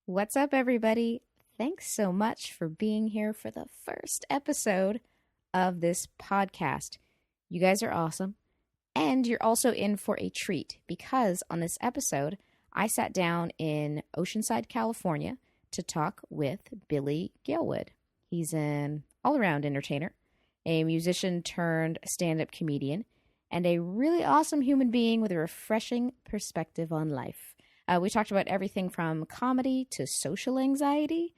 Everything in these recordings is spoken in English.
What's up, everybody? Thanks so much for being here for the first episode of this podcast. You guys are awesome. And you're also in for a treat because on this episode, I sat down in Oceanside, California to talk with Billy Galewood. He's an all-around entertainer, a musician turned stand-up comedian, and a really awesome human being with a refreshing perspective on life. We talked about everything from comedy to social anxiety,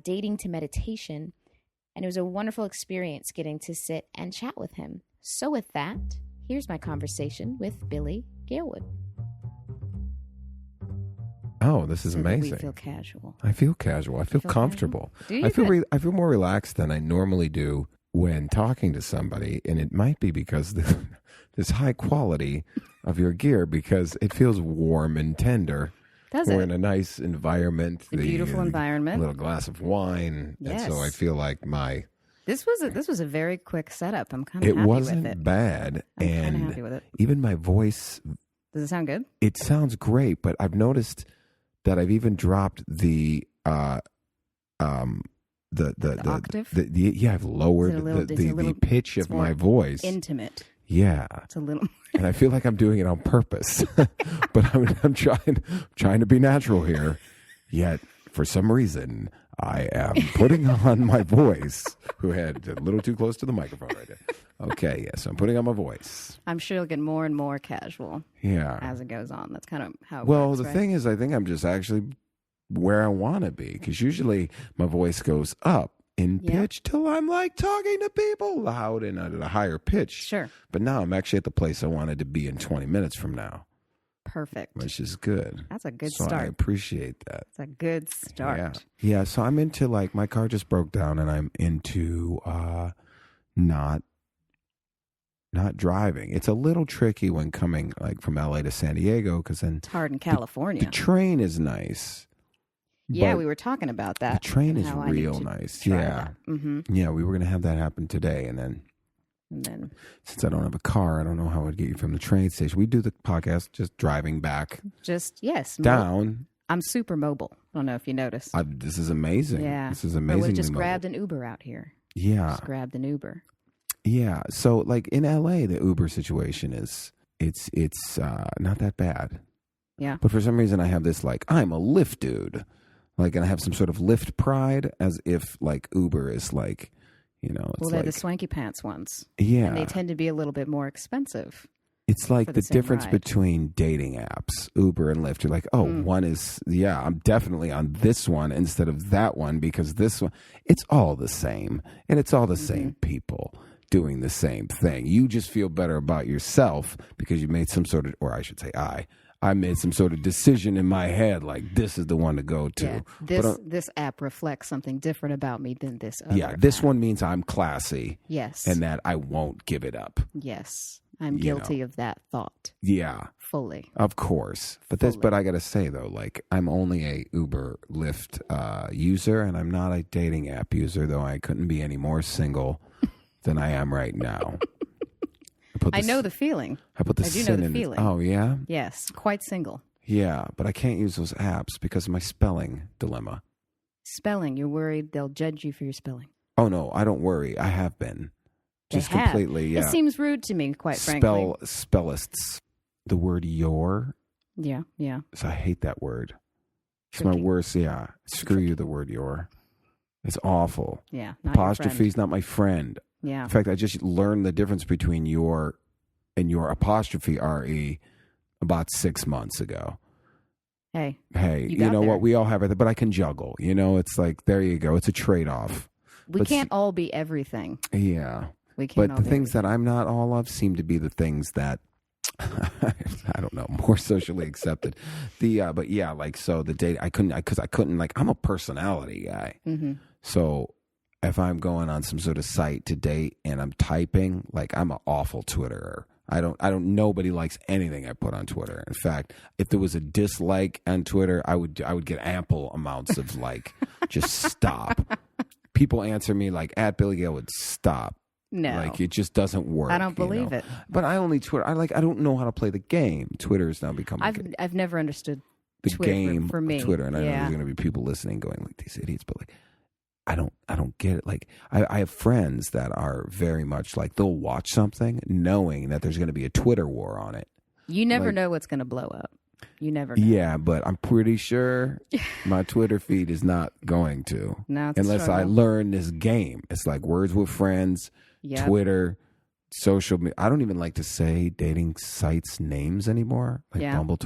dating to meditation, and it was a wonderful experience getting to sit and chat with him. So with that, here's my conversation with Billy Galewood. Oh, this is So amazing. We feel casual. I feel casual. I feel comfortable. Do you? I feel more relaxed than I normally do when talking to somebody, and it might be because this high quality of your gear, because it feels warm and tender. Does We're it? in a nice environment, A beautiful environment. a little glass of wine, Yes. and so I feel like This was a very quick setup. I'm kind of it happy wasn't with it. bad, I'm kind of and happy with it. even my voice. Does it sound good? It sounds great, but I've noticed that I've even dropped the octave? I've lowered Is it a little- the pitch of my voice. Intimate. Yeah, It's a little. and I feel like I'm doing it on purpose, but I'm trying to be natural here. Yet for some reason, I am putting on my voice. Who had a little too close to the microphone right there? Okay, yes, I'm putting on my voice. I'm sure you'll get more and more casual Yeah. as it goes on. That's kind of how it Well, works, the right? thing is, I think I'm just actually where I want to be, because usually my voice goes up in Yeah. pitch till I'm like talking to people loud and at a higher pitch. Sure. But now I'm actually at the place I wanted to be in 20 minutes from now, Perfect. which is good. That's a good So I start. appreciate that. It's a good start. Yeah. Yeah. So I'm into, like, my car just broke down, and I'm into not driving. It's a little tricky when coming like from LA to San Diego, because then It's hard in the California. train is nice. Yeah, but we were talking about the that. train and is how I need real to nice. try Yeah. that. Mm-hmm. Yeah, we were going to have that happen today. And then since I don't have a car, I don't know how I'd get you from the train station. We do the podcast just driving back Yes. down. I'm super mobile. I don't know if you noticed. This is amazing. Yeah. This is I amazing. would just grabbed an Uber out here. Yeah. Just grabbed an Uber. Yeah. So like in LA, the Uber situation is, it's not that bad. Yeah. But for some reason I have this, like, I'm a Lyft dude. Like, and I have some sort of Lyft pride, as if like Uber is like, it's Well, they're like, the swanky pants ones. yeah. And they tend to be a little bit more expensive. It's like for the the same difference ride. between dating apps, Uber and Lyft. You're like, oh, one is, I'm definitely on this one instead of that one, because this one, it's all the same. And it's all the same people doing the same thing. You just feel better about yourself because you made some sort of, or I should say I made some sort of decision in my head, like, this is the one to go to. Yeah. This app reflects something different about me than this other Yeah, this app. one means I'm classy. Yes. And that I won't give it up. Yes. I'm You guilty of that thought Yeah. fully. Of course. But I got to say, though, like, I'm only a Uber Lyft user, and I'm not a dating app user, though I couldn't be any more single than I am right now. I know the feeling. I put the I do know sin the in it. feeling. Oh, yeah? Yes. Quite single. Yeah, but I can't use those apps because of my spelling dilemma. Spelling. You're worried they'll judge you for your spelling. Oh, no, I don't worry. I have been. Just They have. completely, yeah. It seems rude to me, quite frankly. Spellists. The word your. Yeah. So I hate that word. It's Tricky. my worst, yeah. Screw you, the word your. It's awful. Yeah. Not your Apostrophe friend. is not my friend. Yeah. In fact, I just learned the difference between your and your apostrophe RE about 6 months ago. Hey. You got know there. what? We all have it, but I can juggle. It's like, there you go. It's a trade-off. We But can't all be everything. Yeah. We can't But all the be things that I'm not all of seem to be the things that, I don't know, more socially accepted. But yeah, like, so the date, I couldn't, like, I'm a personality guy. Mm-hmm. So if I'm going on some sort of site to date and I'm typing, like, I'm an awful Twitterer. Nobody likes anything I put on Twitter. In fact, if there was a dislike on Twitter, I would get ample amounts of, like, just stop. People answer me like, at Billy Galewood, stop. No. Like, it just doesn't work. I don't believe it. But I only Twitter. I don't know how to play the game. Twitter has now become. I've never understood the Twitter game for me. of Twitter. And I know Yeah. there's going to be people listening going like, these idiots, but like, I don't get it. Like, I have friends that are very much like, they'll watch something knowing that there's going to be a Twitter war on it. You never Like, know what's going to blow up. You never know. Yeah, but I'm pretty sure my Twitter feed is not going to. No, it's a unless I struggle. learn this game. It's like Words with Friends, Yep. Twitter, social media. I don't even like to say dating sites names anymore. Like Yeah. Bumble,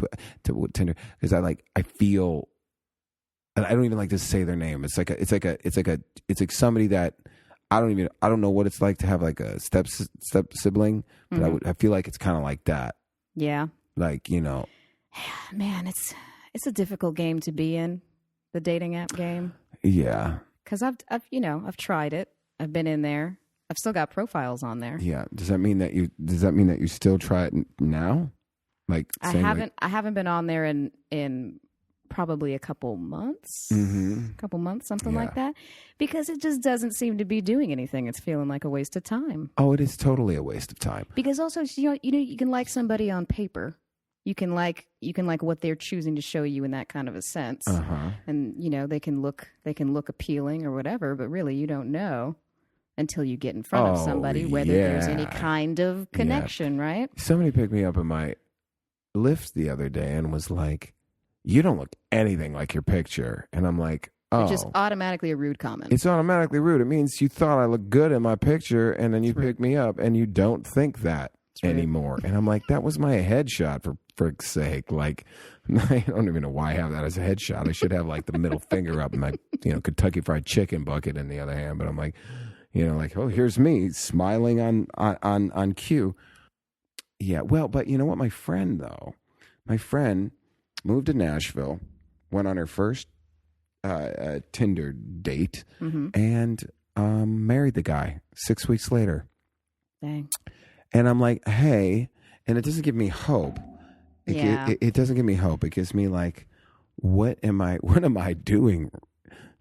Tinder. Because I feel, and I don't even like to say their name. It's like somebody that I don't know what it's like to have like a step sibling, but Mm-hmm. I feel like it's kind of like that. Yeah. Like, you know. Man, it's a difficult game to be in, the dating app game. Yeah. Because I've tried it. I've been in there. I've still got profiles on there. Yeah. Does that mean that you still try it now? Like I haven't been on there in probably a couple months, something Yeah. like that, because it just doesn't seem to be doing anything. It's feeling like a waste of time. Oh, it is totally a waste of time. Because also, you can like somebody on paper. You can like what they're choosing to show you in that kind of a sense, and they can look appealing or whatever. But really, you don't know until you get in front of somebody whether there's any kind of connection, right? Somebody picked me up in my Lyft the other day and was like, "You don't look anything like your picture," and I'm like, "Oh, It's just automatically a rude comment. It's automatically rude. It means you thought I looked good in my picture, and then you picked me up, and you don't think that anymore." And I'm like, that was my headshot, for frick's sake. Like, I don't even know why I have that as a headshot. I should have like the middle finger up in my, Kentucky Fried Chicken bucket in the other hand. But I'm like, oh, here's me smiling on cue. Yeah, well, but you know what? My friend moved to Nashville, went on her first Tinder date, and married the guy 6 weeks later. Dang. And I'm like, hey, and it doesn't give me hope. It doesn't give me hope. It gives me like, what am I doing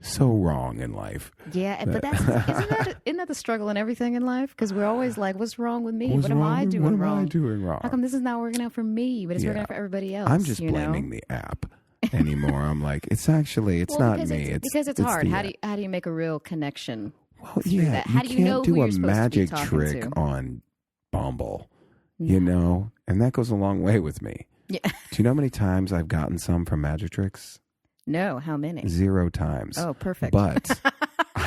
so wrong in life? Yeah, but isn't that the struggle in everything in life? Because we're always like, what's wrong with me? What am I doing wrong? How come this is not working out for me, but it's working out for everybody else? I'm just blaming the app anymore. I'm like, it's not me. Because it's hard. How do you make a real connection? Well, yeah, that? How do you can't know do who a you're supposed magic to be trick talking to? on Bumble, and that goes a long way with me. Yeah. Do you know how many times I've gotten some from Magic Tricks? No, how many? 0 times. Oh, perfect. But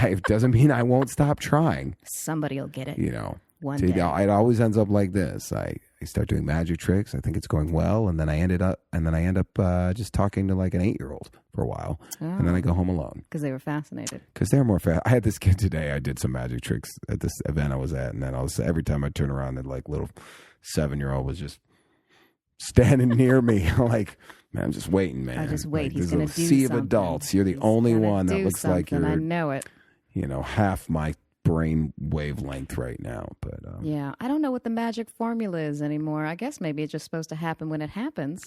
it doesn't mean I won't stop trying. Somebody will get it. One See, day. it always ends up like this. I start doing magic tricks. I think it's going well, and then I end up just talking to like an 8-year-old for a while, and then I go home alone Because they were fascinated. because they're more fast. I had this kid today. I did some magic tricks at this event I was at, and then every time I turn around, that like little 7-year-old was just standing near me. I'm like, man, I'm just waiting, man. I just wait. Like, He's there's a going to do sea something. of adults. You're the He's only gonna one that do looks like something. you're, I know it. half my brain wavelength right now. But Yeah, I don't know what the magic formula is anymore. I guess maybe it's just supposed to happen when it happens.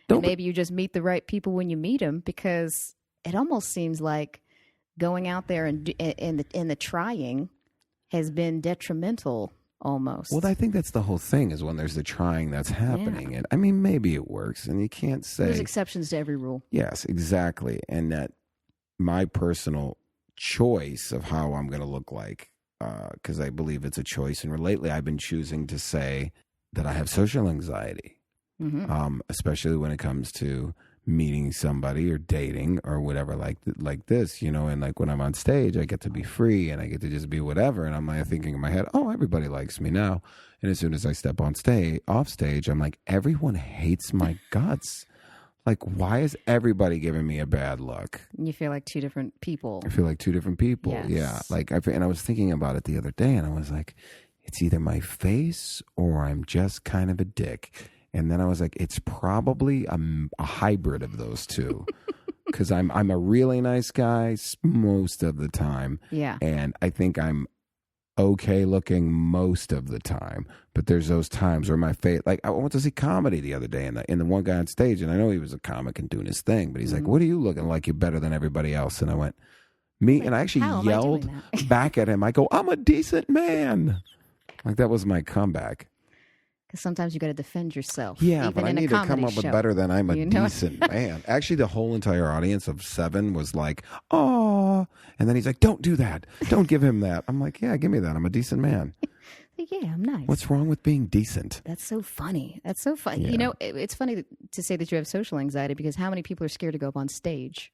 Don't And maybe you just meet the right people when you meet them, because it almost seems like going out there and in the trying has been detrimental almost. Well, I think that's the whole thing, is when there's the trying that's happening. Yeah. And I mean, maybe it works, and you can't say. There's exceptions to every rule. Yes, exactly. And that my personal choice of how I'm going to look like, because I believe it's a choice. And lately I've been choosing to say that I have social anxiety, especially when it comes to meeting somebody or dating or whatever like this, and like when I'm on stage, I get to be free and I get to just be whatever. And I'm like thinking in my head, oh, everybody likes me now. And as soon as I step off stage, I'm like, everyone hates my guts. Like, why is everybody giving me a bad look? You feel like two different people. I feel like two different people. Yes. Yeah. Like, and I was thinking about it the other day, and I was like, it's either my face or I'm just kind of a dick. And then I was like, it's probably a hybrid of those two, because I'm a really nice guy most of the time. Yeah. And I think I'm okay looking most of the time, but there's those times where my face, like I went to see comedy the other day, and the one guy on stage, and I know he was a comic and doing his thing, but he's like, what are you looking like? You're better than everybody else. And I went, me? And I actually yelled back at him. I go, I'm a decent man. Like, that was my comeback. Because sometimes you got to defend yourself. Yeah, even but I in need a to come up with show. better than I'm a You know? decent man. Actually, the whole entire audience of 7 was like, oh. And then he's like, don't do that. Don't give him that. I'm like, yeah, give me that. I'm a decent man. Yeah, I'm nice. What's wrong with being decent? That's so funny. That's so funny. Yeah. You know, it's funny to say that you have social anxiety because how many people are scared to go up on stage?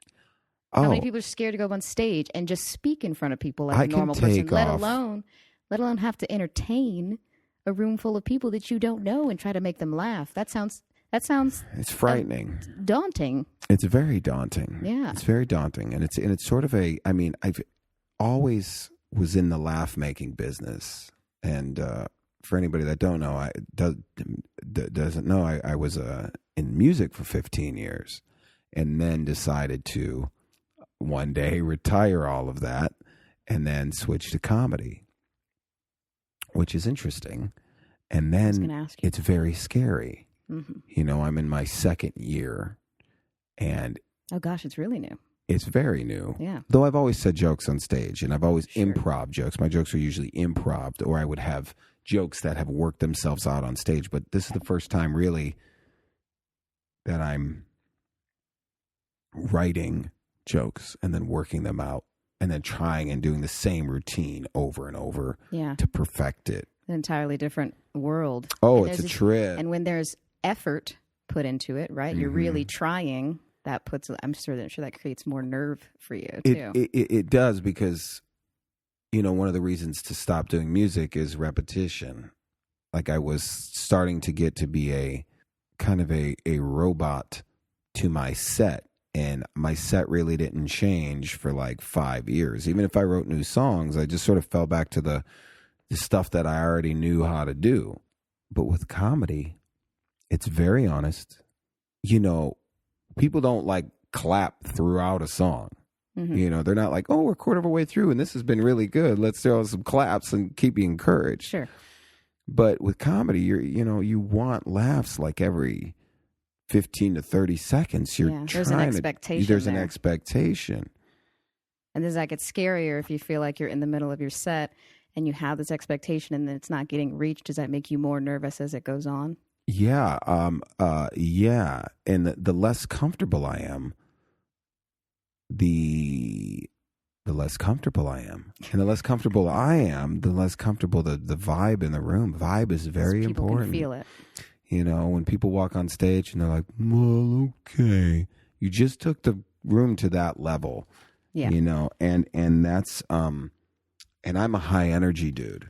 How many people are scared to go up on stage and just speak in front of people like a normal person, let alone have to entertain a room full of people that you don't know and try to make them laugh. That sounds it's frightening. Daunting. It's very daunting. Yeah. It's very daunting. And it's sort of I've always was in the laugh making business. And for anybody that don't know, doesn't know, I was in music for 15 years and then decided to one day retire all of that and then switch to comedy, which is interesting. And then it's very scary. Mm-hmm. You know, I'm in my 2nd year and oh gosh, it's really new. It's very new. Yeah. Though I've always said jokes on stage and I've always improv jokes. My jokes are usually improv, or I would have jokes that have worked themselves out on stage. But this is the first time really that I'm writing jokes and then working them out and then trying and doing the same routine over and over to perfect it. An entirely different world. Oh, it's a trip. And when there's effort put into it, right? You're really trying. That puts, I'm sure that creates more nerve for you too. It does, because, you know, one of the reasons to stop doing music is repetition. Like I was starting to get to be a kind of a robot to my set, and my set really didn't change for like 5 years. Even if I wrote new songs, I just sort of fell back to the stuff that I already knew how to do. But with comedy, it's very honest. You know, people don't like clap throughout a song. Mm-hmm. You know, they're not like, oh, we're a quarter of a way through and this has been really good. Let's throw some claps and keep you encouraged. Sure. But with comedy, you want laughs like every 15 to 30 seconds. There's an expectation. There's an expectation. And does that get scarier if you feel like you're in the middle of your set and you have this expectation and then it's not getting reached? Does that make you more nervous as it goes on? Yeah. Yeah. And the less comfortable I am, the less comfortable I am. And the less comfortable I am, the less comfortable the vibe in the room. Vibe is very important. People can feel it. You know, when people walk on stage and they're like, well, okay. You just took the room to that level. Yeah. You know, and that's and I'm a high energy dude.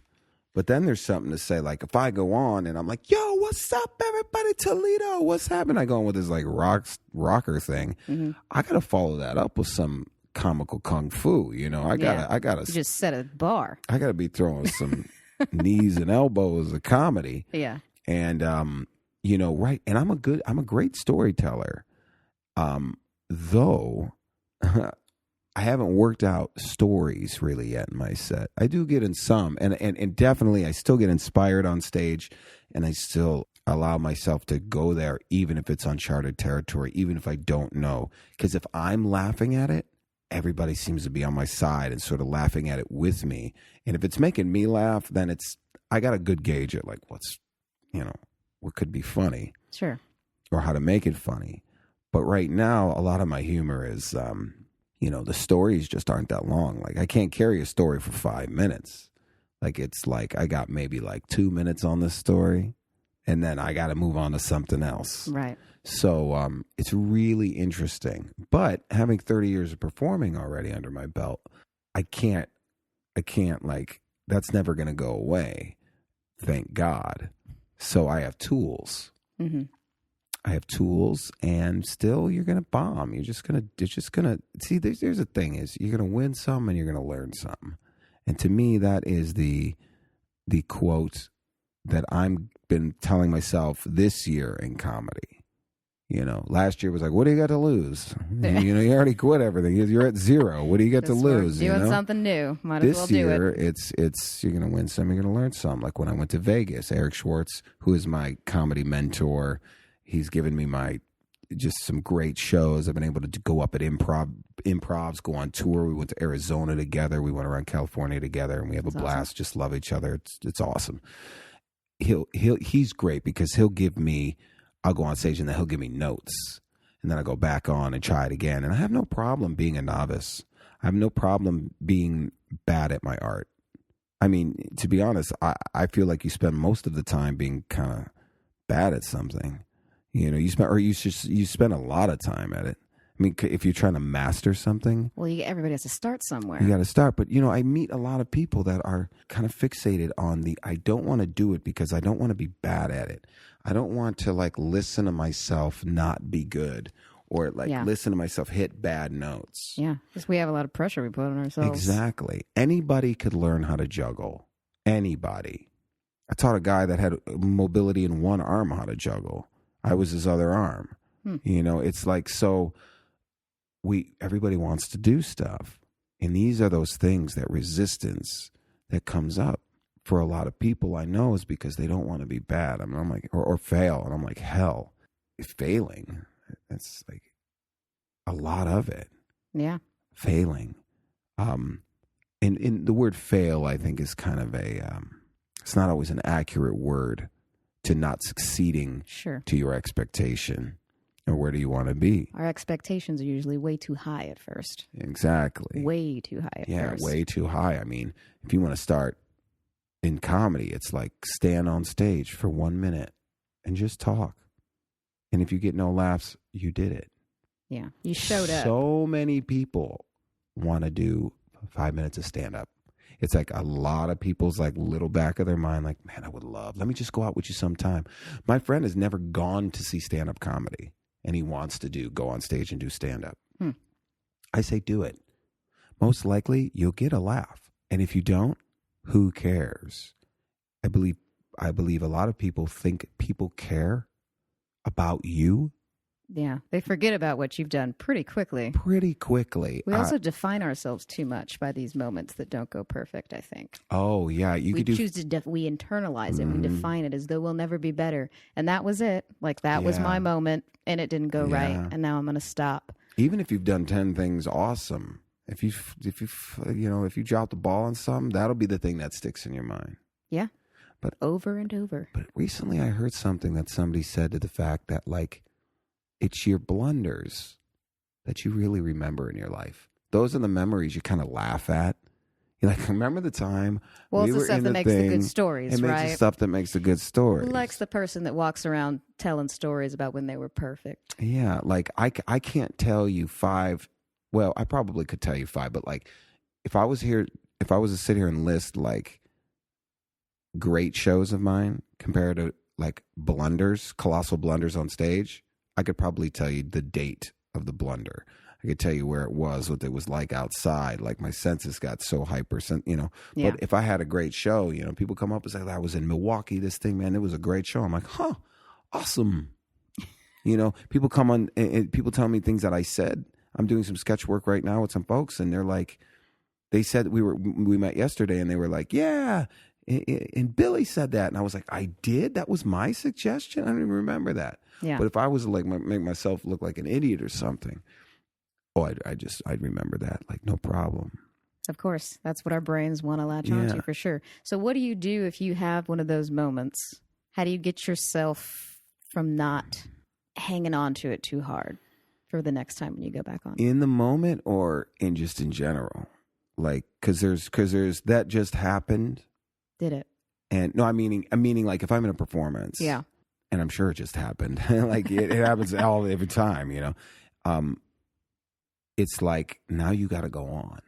But then there's something to say, like if I go on and I'm like, yo, what's up, everybody, Toledo? What's happening? I go on with this like rocker thing. Mm-hmm. I got to follow that up with some comical kung fu. You know, I gotta you just set a bar. I gotta be throwing some knees and elbows of comedy. Yeah. And you know, right. And I'm a great storyteller. Though I haven't worked out stories really yet in my set. I do get in some, and definitely I still get inspired on stage, and I still allow myself to go there, even if it's uncharted territory, even if I don't know. Because if I'm laughing at it, everybody seems to be on my side and sort of laughing at it with me. And if it's making me laugh, then I got a good gauge at like what could be funny. Sure. Or how to make it funny. But right now, a lot of my humor is, the stories just aren't that long. Like I can't carry a story for 5 minutes. Like it's like I got maybe like 2 minutes on this story and then I got to move on to something else. Right. So it's really interesting. But having 30 years of performing already under my belt, I can't like, that's never going to go away. Thank God. So I have tools. Mm-hmm. I have tools, and still you're going to bomb. It's just going to, see, there's a thing is you're going to win some and you're going to learn some. And to me, that is the quote that I'm been telling myself this year in comedy. You know, last year was like, what do you got to lose? You already quit everything. You're at zero. What do you got to lose? Doing something new. Might as well do it. This year, it's you're going to win some, you're going to learn some. Like when I went to Vegas, Eric Schwartz, who is my comedy mentor, he's given me just some great shows. I've been able to go up at improvs, go on tour. We went to Arizona together. We went around California together, and we have a blast. Awesome. Just love each other. It's awesome. he's great because I'll go on stage and then he'll give me notes, and then I go back on and try it again. And I have no problem being a novice. I have no problem being bad at my art. I mean, to be honest, I feel like you spend most of the time being kind of bad at something. You spend a lot of time at it. I mean, if you're trying to master something. Well, everybody has to start somewhere. You got to start. But, I meet a lot of people that are kind of fixated on I don't want to do it because I don't want to be bad at it. I don't want to listen to myself not be good or listen to myself hit bad notes. Yeah, because we have a lot of pressure we put on ourselves. Exactly. Anybody could learn how to juggle. Anybody. I taught a guy that had mobility in one arm how to juggle. I was his other arm. It's everybody wants to do stuff. And these are those things, that resistance that comes up for a lot of people I know is because they don't want to be bad. I mean, I'm like, or fail. And I'm like, hell, failing. That's a lot of it. Yeah. Failing. And the word fail, I think, is kind of it's not always an accurate word to not succeeding to your expectation. Or where do you want to be? Our expectations are usually way too high at first. Exactly. Way too high at first. Yeah, way too high. I mean, if you want to start in comedy, it's like stand on stage for 1 minute and just talk. And if you get no laughs, you did it. Yeah, you showed up. So many people want to do 5 minutes of stand-up. It's like a lot of people's little back of their mind, man, I would love, let me just go out with you sometime. My friend has never gone to see stand-up comedy. And he wants to go on stage and do stand-up. I say do it. Most likely, you'll get a laugh. And if you don't, who cares? I believe a lot of people think people care about you. Yeah, they forget about what you've done pretty quickly. We also define ourselves too much by these moments that don't go perfect, I think. Oh, yeah. We internalize it. We define it as though we'll never be better. And that was it. That was my moment, and it didn't go right, and now I'm going to stop. Even if you've done 10 things awesome, if you drop the ball on something, that'll be the thing that sticks in your mind. Yeah. But over and over. But recently I heard something that somebody said to the fact that, it's your blunders that you really remember in your life. Those are the memories you kind of laugh at. You're remember the time we were in the thing. It's the stuff that makes the good stories, right? It makes the stuff that makes the good stories. Who likes the person that walks around telling stories about when they were perfect? Yeah, I can't tell you 5. Well, I probably could tell you 5, but if I was to sit here and list great shows of mine compared to blunders, colossal blunders on stage, I could probably tell you the date of the blunder. I could tell you where it was, what it was like outside. My senses got so hyper, Yeah. But if I had a great show, people come up and say, I was in Milwaukee, this thing, man, it was a great show. I'm like, huh, awesome. People come on and people tell me things that I said. I'm doing some sketch work right now with some folks, and they said we met yesterday, and they were like, yeah, and Billy said that. And I was like, I did? That was my suggestion? I don't even remember that. Yeah. But if I was to make myself look like an idiot or something, I'd remember that, no problem. Of course, that's what our brains want to latch onto for sure. So what do you do if you have one of those moments? How do you get yourself from not hanging on to it too hard for the next time when you go back on? In the moment or in general? Because there's that just happened. Did it? And no, I'm meaning if I'm in a performance. Yeah. And I'm sure it just happened. It happens every time, It's now you got to go on.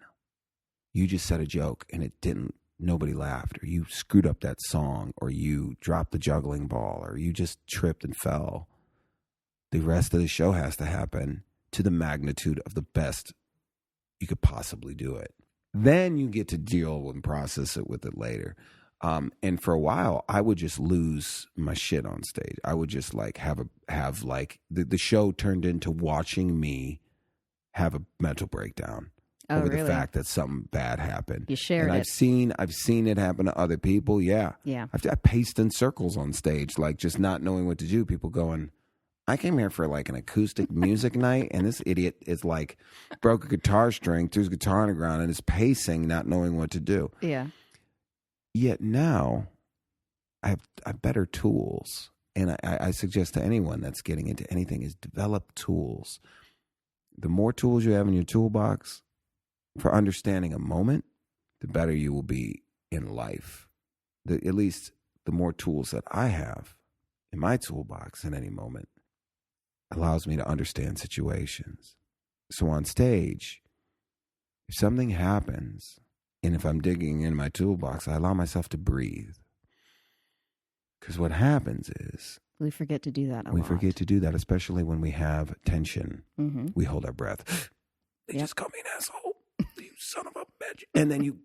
You just said a joke and nobody laughed, or you screwed up that song, or you dropped the juggling ball, or you just tripped and fell. The rest of the show has to happen to the magnitude of the best you could possibly do it. Then you get to deal and process it with it later. And for a while, I would just lose my shit on stage. I would just have the show turned into watching me have a mental breakdown over the fact that something bad happened. You shared and it. I've seen it happen to other people. Yeah. Yeah. I paced in circles on stage, just not knowing what to do. People going, I came here for an acoustic music night, and this idiot is broke a guitar string, threw his guitar on the ground, and is pacing, not knowing what to do. Yeah. Yet now, have better tools. And I suggest to anyone that's getting into anything is develop tools. The more tools you have in your toolbox for understanding a moment, the better you will be in life. At least the more tools that I have in my toolbox in any moment allows me to understand situations. So on stage, if something happens, and if I'm digging in my toolbox, I allow myself to breathe. Because what happens is... we forget to do that a lot. We forget to do that, especially when we have tension. Mm-hmm. We hold our breath. They just call me an asshole. You son of a bitch. And then you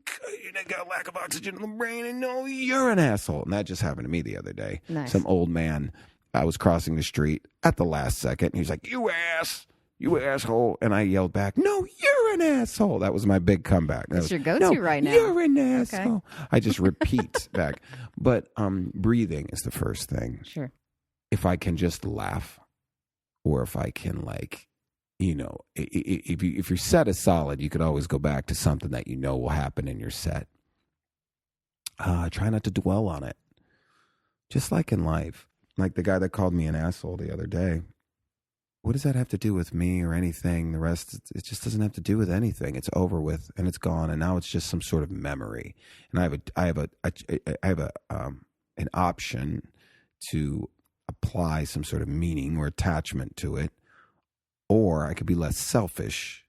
got a lack of oxygen in the brain, and no, you're an asshole. And that just happened to me the other day. Nice. Some old man, I was crossing the street at the last second, and he's like, you asshole. And I yelled back, no, you're an asshole. That was my big comeback. That's your go-to right now. You're an asshole. Okay. I just repeat back. But breathing is the first thing. Sure. If I can just laugh, or if I can, like, you know, if your set is solid, you could always go back to something that you know will happen in your set. Try not to dwell on it. Just like in life. Like the guy that called me an asshole the other day. What does that have to do with me or anything? The rest, it just doesn't have to do with anything. It's over with and it's gone, and now it's just some sort of memory. And I have an option to apply some sort of meaning or attachment to it, or I could be less selfish,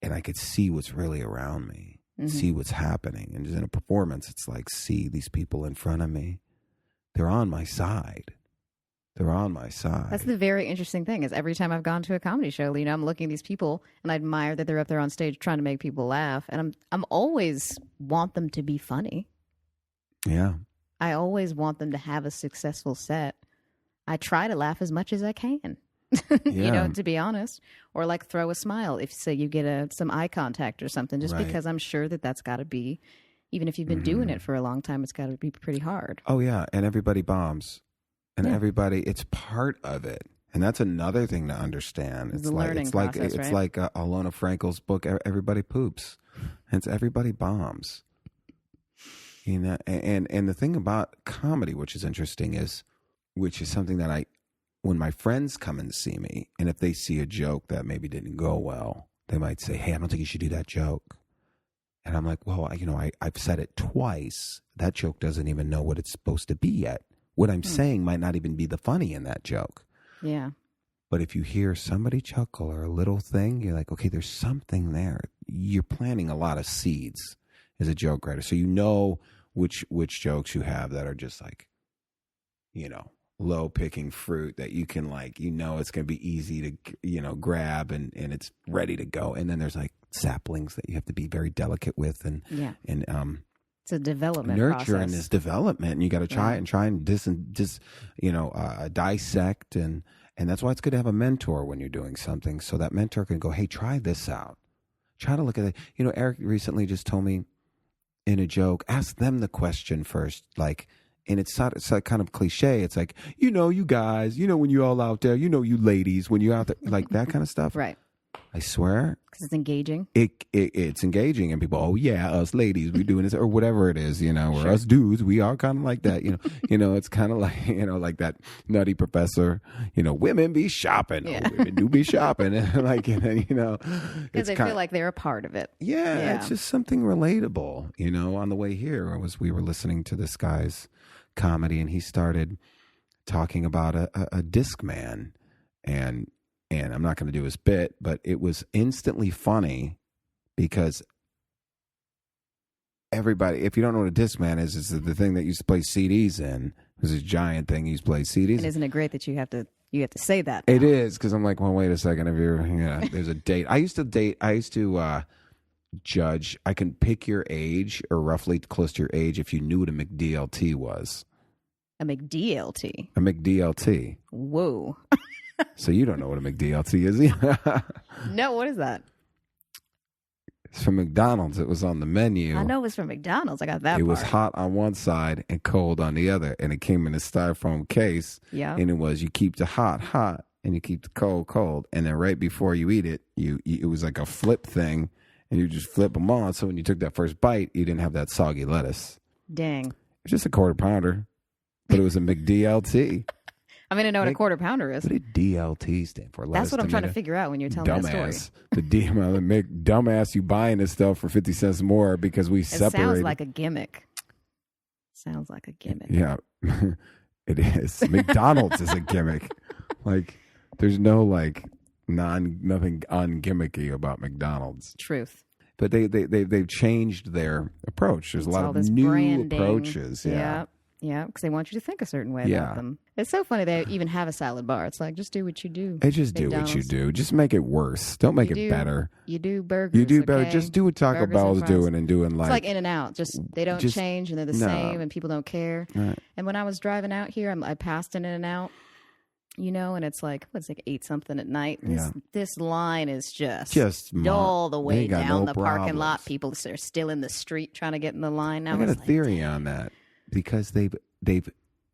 and I could see what's really around me, see what's happening. And in a performance, it's like, see these people in front of me. They're on my side. They're on my side. That's the very interesting thing is every time I've gone to a comedy show, you know, I'm looking at these people and I admire that they're up there on stage trying to make people laugh. And I'm always want them to be funny. Yeah. I always want them to have a successful set. I try to laugh as much as I can, you know, to be honest, or like throw a smile. If say you get some eye contact or something, just because I'm sure that's got to be, even if you've been doing it for a long time, it's got to be pretty hard. Oh yeah. And everybody bombs. And everybody, it's part of it, and that's another thing to understand. It's like Alona Frankel's book. Everybody poops. It's everybody bombs. You know, and the thing about comedy, which is interesting, which is something that when my friends come and see me, and if they see a joke that maybe didn't go well, they might say, "Hey, I don't think you should do that joke." And I'm like, "Well, you know, I've said it twice. That joke doesn't even know what it's supposed to be yet. What I'm saying might not even be the funny in that joke." Yeah. But if you hear somebody chuckle or a little thing, you're like, okay, there's something there. You're planting a lot of seeds as a joke writer. So you know which jokes you have that are just like, you know, low picking fruit that you can, like, you know, it's going to be easy to, you know, grab and it's ready to go. And then there's like saplings that you have to be very delicate with and it's a development nurture process. in this development, and you got to try and dissect, and that's why it's good to have a mentor when you're doing something, so that mentor can go, hey, try this out, try to look at it. You know, Eric recently just told me in a joke, ask them the question first, like, and it's like kind of cliche. It's like, you know, you guys, you know, when you all out there, you know, you ladies, when you're out there, like that kind of stuff. Right. I swear. Because it's engaging. It's engaging, and people, oh yeah, us ladies, we doing this, or whatever it is, you know, or us dudes, we are kind of like that, you know. You know, it's kind of like, you know, like that Nutty Professor, you know, women be shopping, women do be shopping, and like, you know, because they feel like they're a part of it. Yeah, it's just something relatable, you know. On the way here, we were listening to this guy's comedy, and he started talking about a disc man, and I'm not going to do his bit, but it was instantly funny because everybody, if you don't know what a disc man is, it's the thing that used to play CDs in. It was a giant thing you used to play CDs. And isn't it great that you have to say that now? It is, because I'm like, well, wait a second. There's a date. I used to judge. I can pick your age or roughly close to your age if you knew what a McDLT was. A McDLT? A McDLT. Whoa. So you don't know what a McDLT is? No, what is that? It's from McDonald's. It was on the menu. I know it was from McDonald's. I got that. It was hot on one side and cold on the other, and it came in a styrofoam case. Yeah. And it was, you keep the hot, and you keep the cold, and then right before you eat it, it was like a flip thing, and you just flip them on. So when you took that first bite, you didn't have that soggy lettuce. Dang. It's just a quarter pounder, but it was a McDLT. I mean, I know what a quarter pounder is. What did DLT stand for? That's what I'm trying to figure out when you're telling that story. The dumbass, you buying this stuff for 50 cents more because we separated. It sounds like a gimmick. Yeah, it is. McDonald's is a gimmick. Like, there's no nothing ungimmicky about McDonald's. Truth. But they've changed their approach. There's a lot of new branding. Approaches. Yeah, because they want you to think a certain way about them. It's so funny they even have a salad bar. It's like, just do what you do. Just do what you do. Just make it worse. Don't make it better. You do burgers. You do better. Just do what Taco Bell's doing and doing like. It's like In-N-Out. They don't change and they're the same and people don't care. Right. And when I was driving out here, I passed an In-N-Out. And it's like, 8 something at night. This line is just all the way down the parking lot. People are still in the street trying to get in the line. Now I got a theory on that because they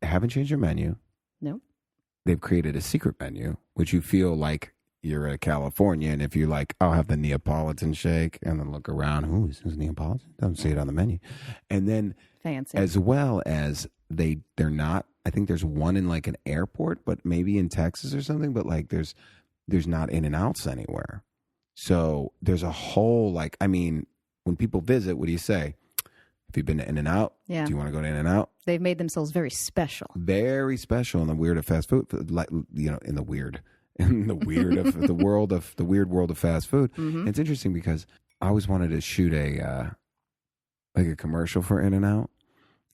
haven't changed their menu. No. They've created a secret menu, which you feel like you're at California. And if you're like, I'll have the Neapolitan shake and then look around, who's Neapolitan? Doesn't see it on the menu. And then fancy. As well as they're not, I think there's one in like an airport, but maybe in Texas or something, but like there's not In-N-Outs anywhere. So there's a whole when people visit, what do you say? Have you been to In-N-Out? Yeah. Do you want to go to In-N-Out? They've made themselves very special. Very special in the weird of fast food, in the weird of the weird world of fast food. Mm-hmm. It's interesting because I always wanted to shoot a commercial for In-N-Out.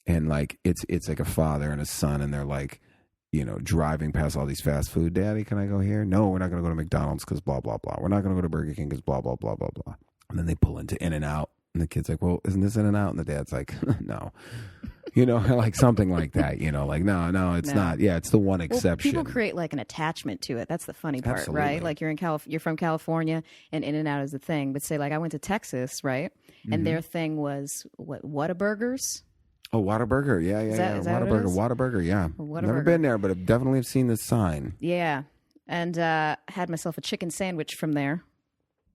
And it's like a father and a son, and they're like, driving past all these fast food. Daddy, can I go here? No, we're not going to go to McDonald's because blah, blah, blah. We're not going to go to Burger King because blah, blah, blah, blah, blah. And then they pull into In-N-Out, and the kid's like, well, isn't this In-N-Out? And the dad's like, no. Like something like that, no, it's not. Yeah, it's the one exception. People create like an attachment to it. That's the funny part, Absolutely. Right? Like you're from California, and In-N-Out is the thing. But say like I went to Texas, right? And Mm-hmm. their thing was Whataburgers. Oh, Whataburger. Yeah. Whataburger, yeah. Never been there, but I've definitely seen this sign. Yeah. And had myself a chicken sandwich from there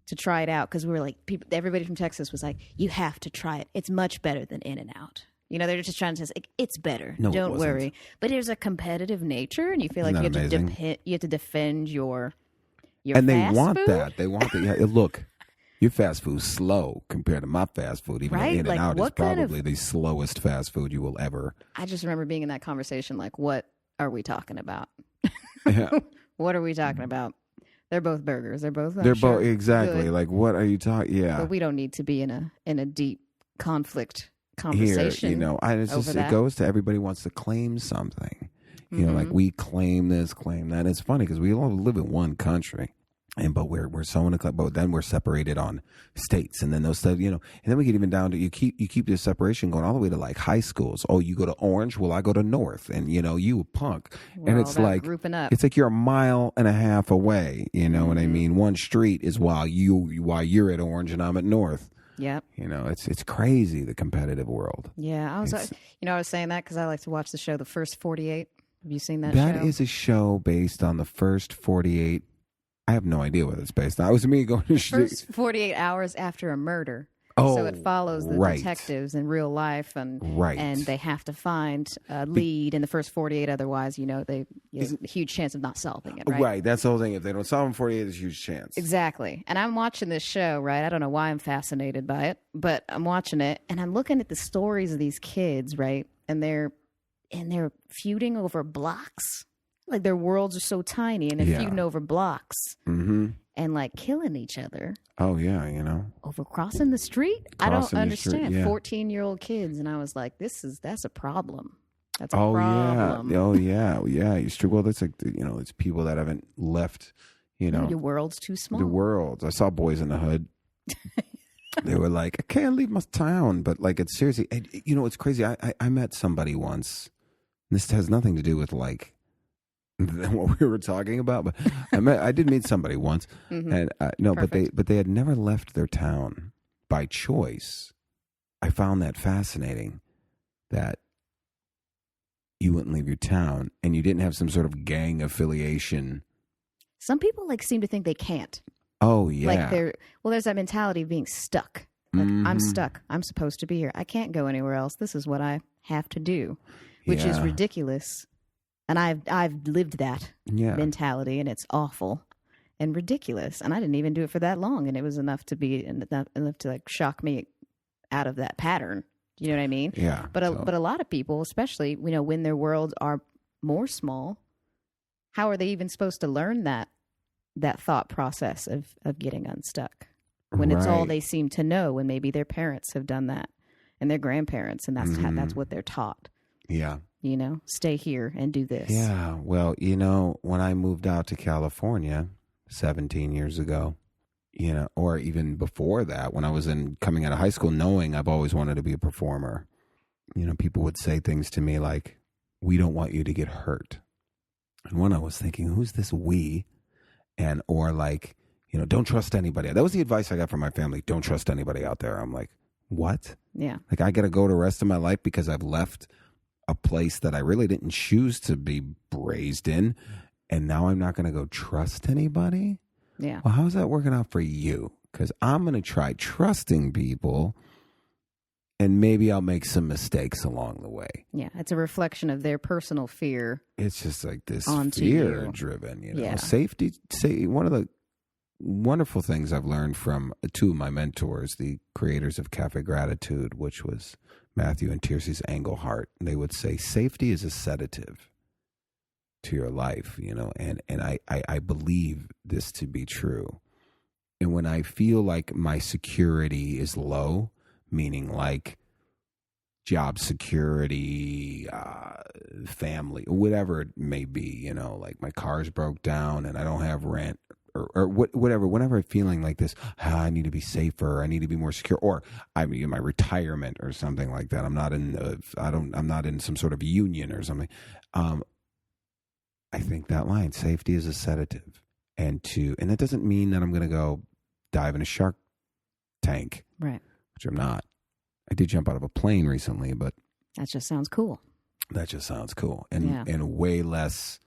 to try it out because we were like, everybody from Texas was like, you have to try it. It's much better than In-N-Out. They're just trying to say, it's better. No, don't worry. But there's a competitive nature, and you feel like you have to defend your and they fast want food? that. They want that. Yeah, look. Your fast food's slow compared to my fast food. Even though In-N-Out is probably the slowest fast food you will ever. I just remember being in that conversation like, what are we talking about? Yeah. What are we talking about? They're both burgers. They're both exactly. Good. Like, what are you talking? Yeah. But we don't need to be in a deep conflict conversation. Here, it goes to everybody wants to claim something. Like we claim this, claim that. It's funny because we all live in one country. But we're so in a club, but then we're separated on states, and then those stuff, and then we get even down to you keep this separation going all the way to like high schools. Oh, you go to Orange, well I go to North, and you a punk, and it's like grouping up. It's like you're a mile and a half away. You know what I mean? One street is while you're at Orange and I'm at North. Yep. It's crazy, the competitive world. Yeah, I was saying that because I like to watch the show The First 48. Have you seen that show? That is a show based on the First 48. I have no idea what it's based on. It was me going to first 48 hours after a murder. Oh, so it follows the detectives in real life, and they have to find a lead in the first 48. Otherwise, there's a huge chance of not solving it. Right? Right. That's the whole thing. If they don't solve in 48, there's a huge chance. Exactly. And I'm watching this show, right? I don't know why I'm fascinated by it, but I'm watching it, and I'm looking at the stories of these kids, right? And they're feuding over blocks. Like their worlds are so tiny, and they're feuding over blocks and like killing each other. Oh yeah, over crossing the street. I don't understand. 14-year-old kids, and I was like, that's a problem. That's a problem. Yeah. It's true. Well, that's like it's people that haven't left. Your world's too small. The world. I saw Boys in the Hood. They were like, I can't leave my town, but like it's seriously. It's crazy. I met somebody once. This has nothing to do with like what we were talking about, but I did meet somebody once, and but they had never left their town by choice. I found that fascinating, that you wouldn't leave your town and you didn't have some sort of gang affiliation. Some people seem to think they can't. Oh yeah, there's that mentality of being stuck. Like, I'm stuck. I'm supposed to be here. I can't go anywhere else. This is what I have to do, which is ridiculous. And I've lived that mentality, and it's awful and ridiculous. And I didn't even do it for that long, and it was enough to like shock me out of that pattern. You know what I mean? Yeah. But a lot of people, especially when their worlds are more small, how are they even supposed to learn that thought process of getting unstuck when it's all they seem to know, when maybe their parents have done that and their grandparents, and that's what they're taught. Yeah. Stay here and do this. Yeah. Well, when I moved out to California 17 years ago, or even before that, when I was coming out of high school, knowing I've always wanted to be a performer, people would say things to me like, "We don't want you to get hurt." And when I was thinking, who's this we? Or like, don't trust anybody. That was the advice I got from my family. Don't trust anybody out there. I'm like, what? Yeah. Like, I got to go the rest of my life because I've left a place that I really didn't choose to be raised in, and now I'm not going to go trust anybody? Yeah. Well, how's that working out for you? Because I'm going to try trusting people, and maybe I'll make some mistakes along the way. Yeah, it's a reflection of their personal fear. It's just like this onto fear-driven, Yeah. Safety. One of the wonderful things I've learned from two of my mentors, the creators of Cafe Gratitude, which was Matthew and Tiercy's Engelhart, they would say safety is a sedative to your life, and I believe this to be true. And when I feel like my security is low, meaning like job security, family, whatever it may be, like my car's broke down and I don't have rent, or whatever, whenever I'm feeling like this, I need to be safer, I need to be more secure, or I'm in my retirement or something like that. I'm not in some sort of union or something. I think that line, safety is a sedative. And that doesn't mean that I'm going to go dive in a shark tank. Right. Which I'm not. I did jump out of a plane recently, but that just sounds cool. And way less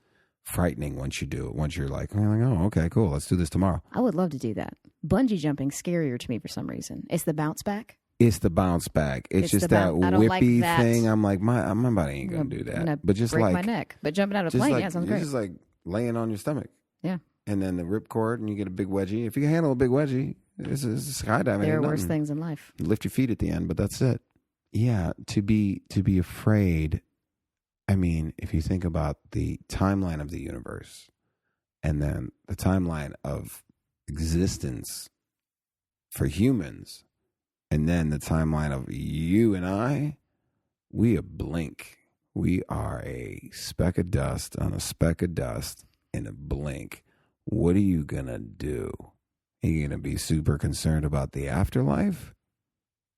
frightening once you do it. Once you're like, oh, okay, cool, let's do this tomorrow. I would love to do that. Bungee jumping's scarier to me for some reason. It's the bounce back. It's just that whippy thing. I'm like, my body ain't gonna do that. But just break my neck. But jumping out of a plane, sounds great. Just like laying on your stomach. Yeah. And then the ripcord, and you get a big wedgie. If you can handle a big wedgie, it's skydiving. There are worse things in life. Lift your feet at the end, but that's it. Yeah, to be afraid. I mean, if you think about the timeline of the universe, and then the timeline of existence for humans, and then the timeline of you and I, we a blink. We are a speck of dust on a speck of dust in a blink. What are you going to do? Are you going to be super concerned about the afterlife?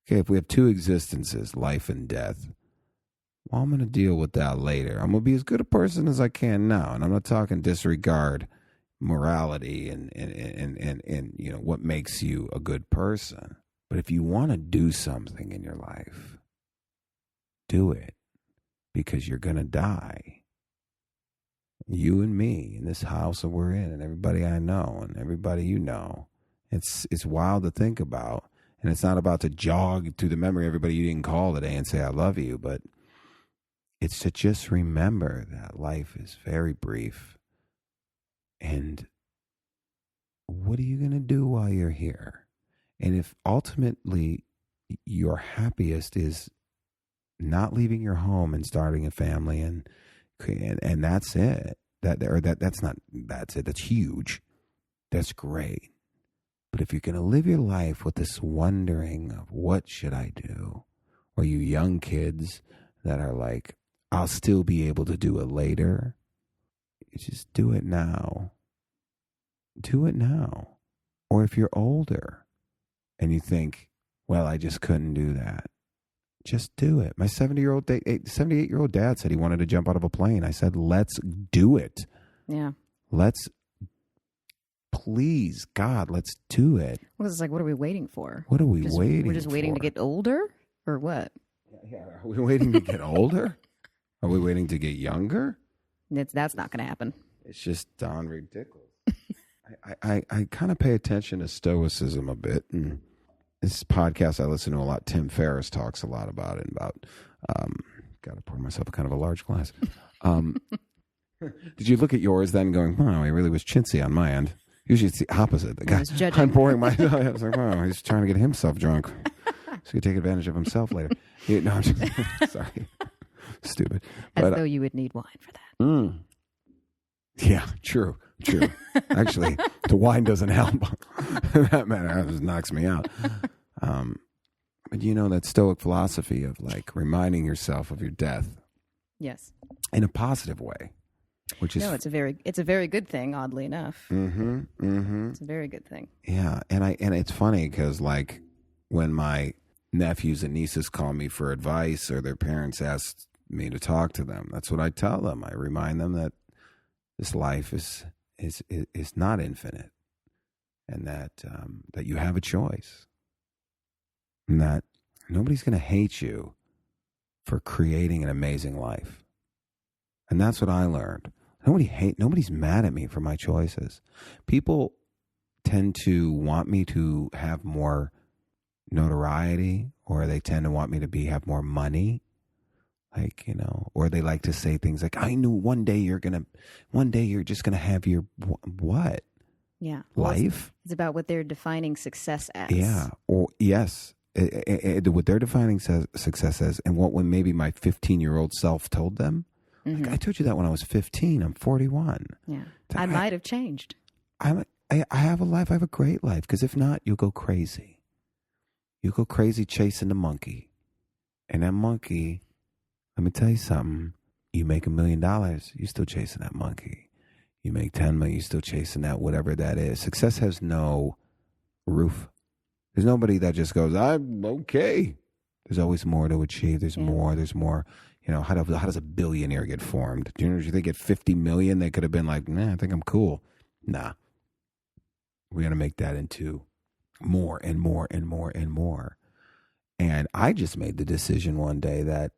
Okay, if we have two existences, life and death, well, I'm going to deal with that later. I'm going to be as good a person as I can now. And I'm not talking disregard morality and what makes you a good person. But if you want to do something in your life, do it, because you're going to die. You and me in this house that we're in, and everybody I know and everybody you know. It's wild to think about. And it's not about to jog through the memory of everybody you didn't call today and say, I love you. But it's to just remember that life is very brief. And what are you going to do while you're here? And if ultimately your happiest is not leaving your home and starting a family and that's it, that's huge. That's great. But if you're going to live your life with this wondering of what should I do, or you young kids that are like, I'll still be able to do it later, you just do it now. Do it now. Or if you're older and you think, well, I just couldn't do that, just do it. My 78-year-old dad said he wanted to jump out of a plane. I said, let's do it. Yeah. Please, God, let's do it. What is this like? What are we waiting for? What are we waiting for? We're just waiting to get older, or what? Yeah. Are we waiting to get older? Are we waiting to get younger? That's not going to happen. It's just darn ridiculous. I kind of pay attention to stoicism a bit, and this podcast I listen to a lot. Tim Ferriss talks a lot about it, about got to pour myself a kind of a large glass. Did you look at yours then going, wow, he really was chintzy on my end? Usually it's the opposite. The guy, I'm pouring my... I was like, wow, he's trying to get himself drunk so he could take advantage of himself later. No, I'm just... Sorry. Stupid. As though you would need wine for that. Yeah, true. Actually, the wine doesn't help. That matter, that just knocks me out. But that Stoic philosophy of like reminding yourself of your death. Yes. In a positive way. Which is it's a very good thing, oddly enough. It's a very good thing. Yeah, and it's funny because like when my nephews and nieces call me for advice or their parents ask me to talk to them, that's what I tell them. I remind them that this life is not infinite, and that you have a choice, and that nobody's going to hate you for creating an amazing life. And that's what I learned. Nobody's mad at me for my choices. People tend to want me to have more notoriety, or they tend to want me to have more money. Like, or they like to say things like, I knew one day you're just going to have your what? Yeah. Life? It's about what they're defining success as. Yeah. Or yes. What they're defining success as, and what when maybe my 15-year-old self told them. Like, I told you that when I was 15. I'm 41. Yeah. I might have changed. I have a life. I have a great life. Because if not, you'll go crazy. You'll go crazy chasing the monkey. And that monkey, let me tell you something. You make $1 million, you're still chasing that monkey. You make 10 million, you're still chasing that, whatever that is. Success has no roof. There's nobody that just goes, I'm okay. There's always more to achieve. There's more. How does a billionaire get formed? Do you think at 50 million they could have been like, nah, I think I'm cool. Nah. We're going to make that into more and more and more and more. And I just made the decision one day that,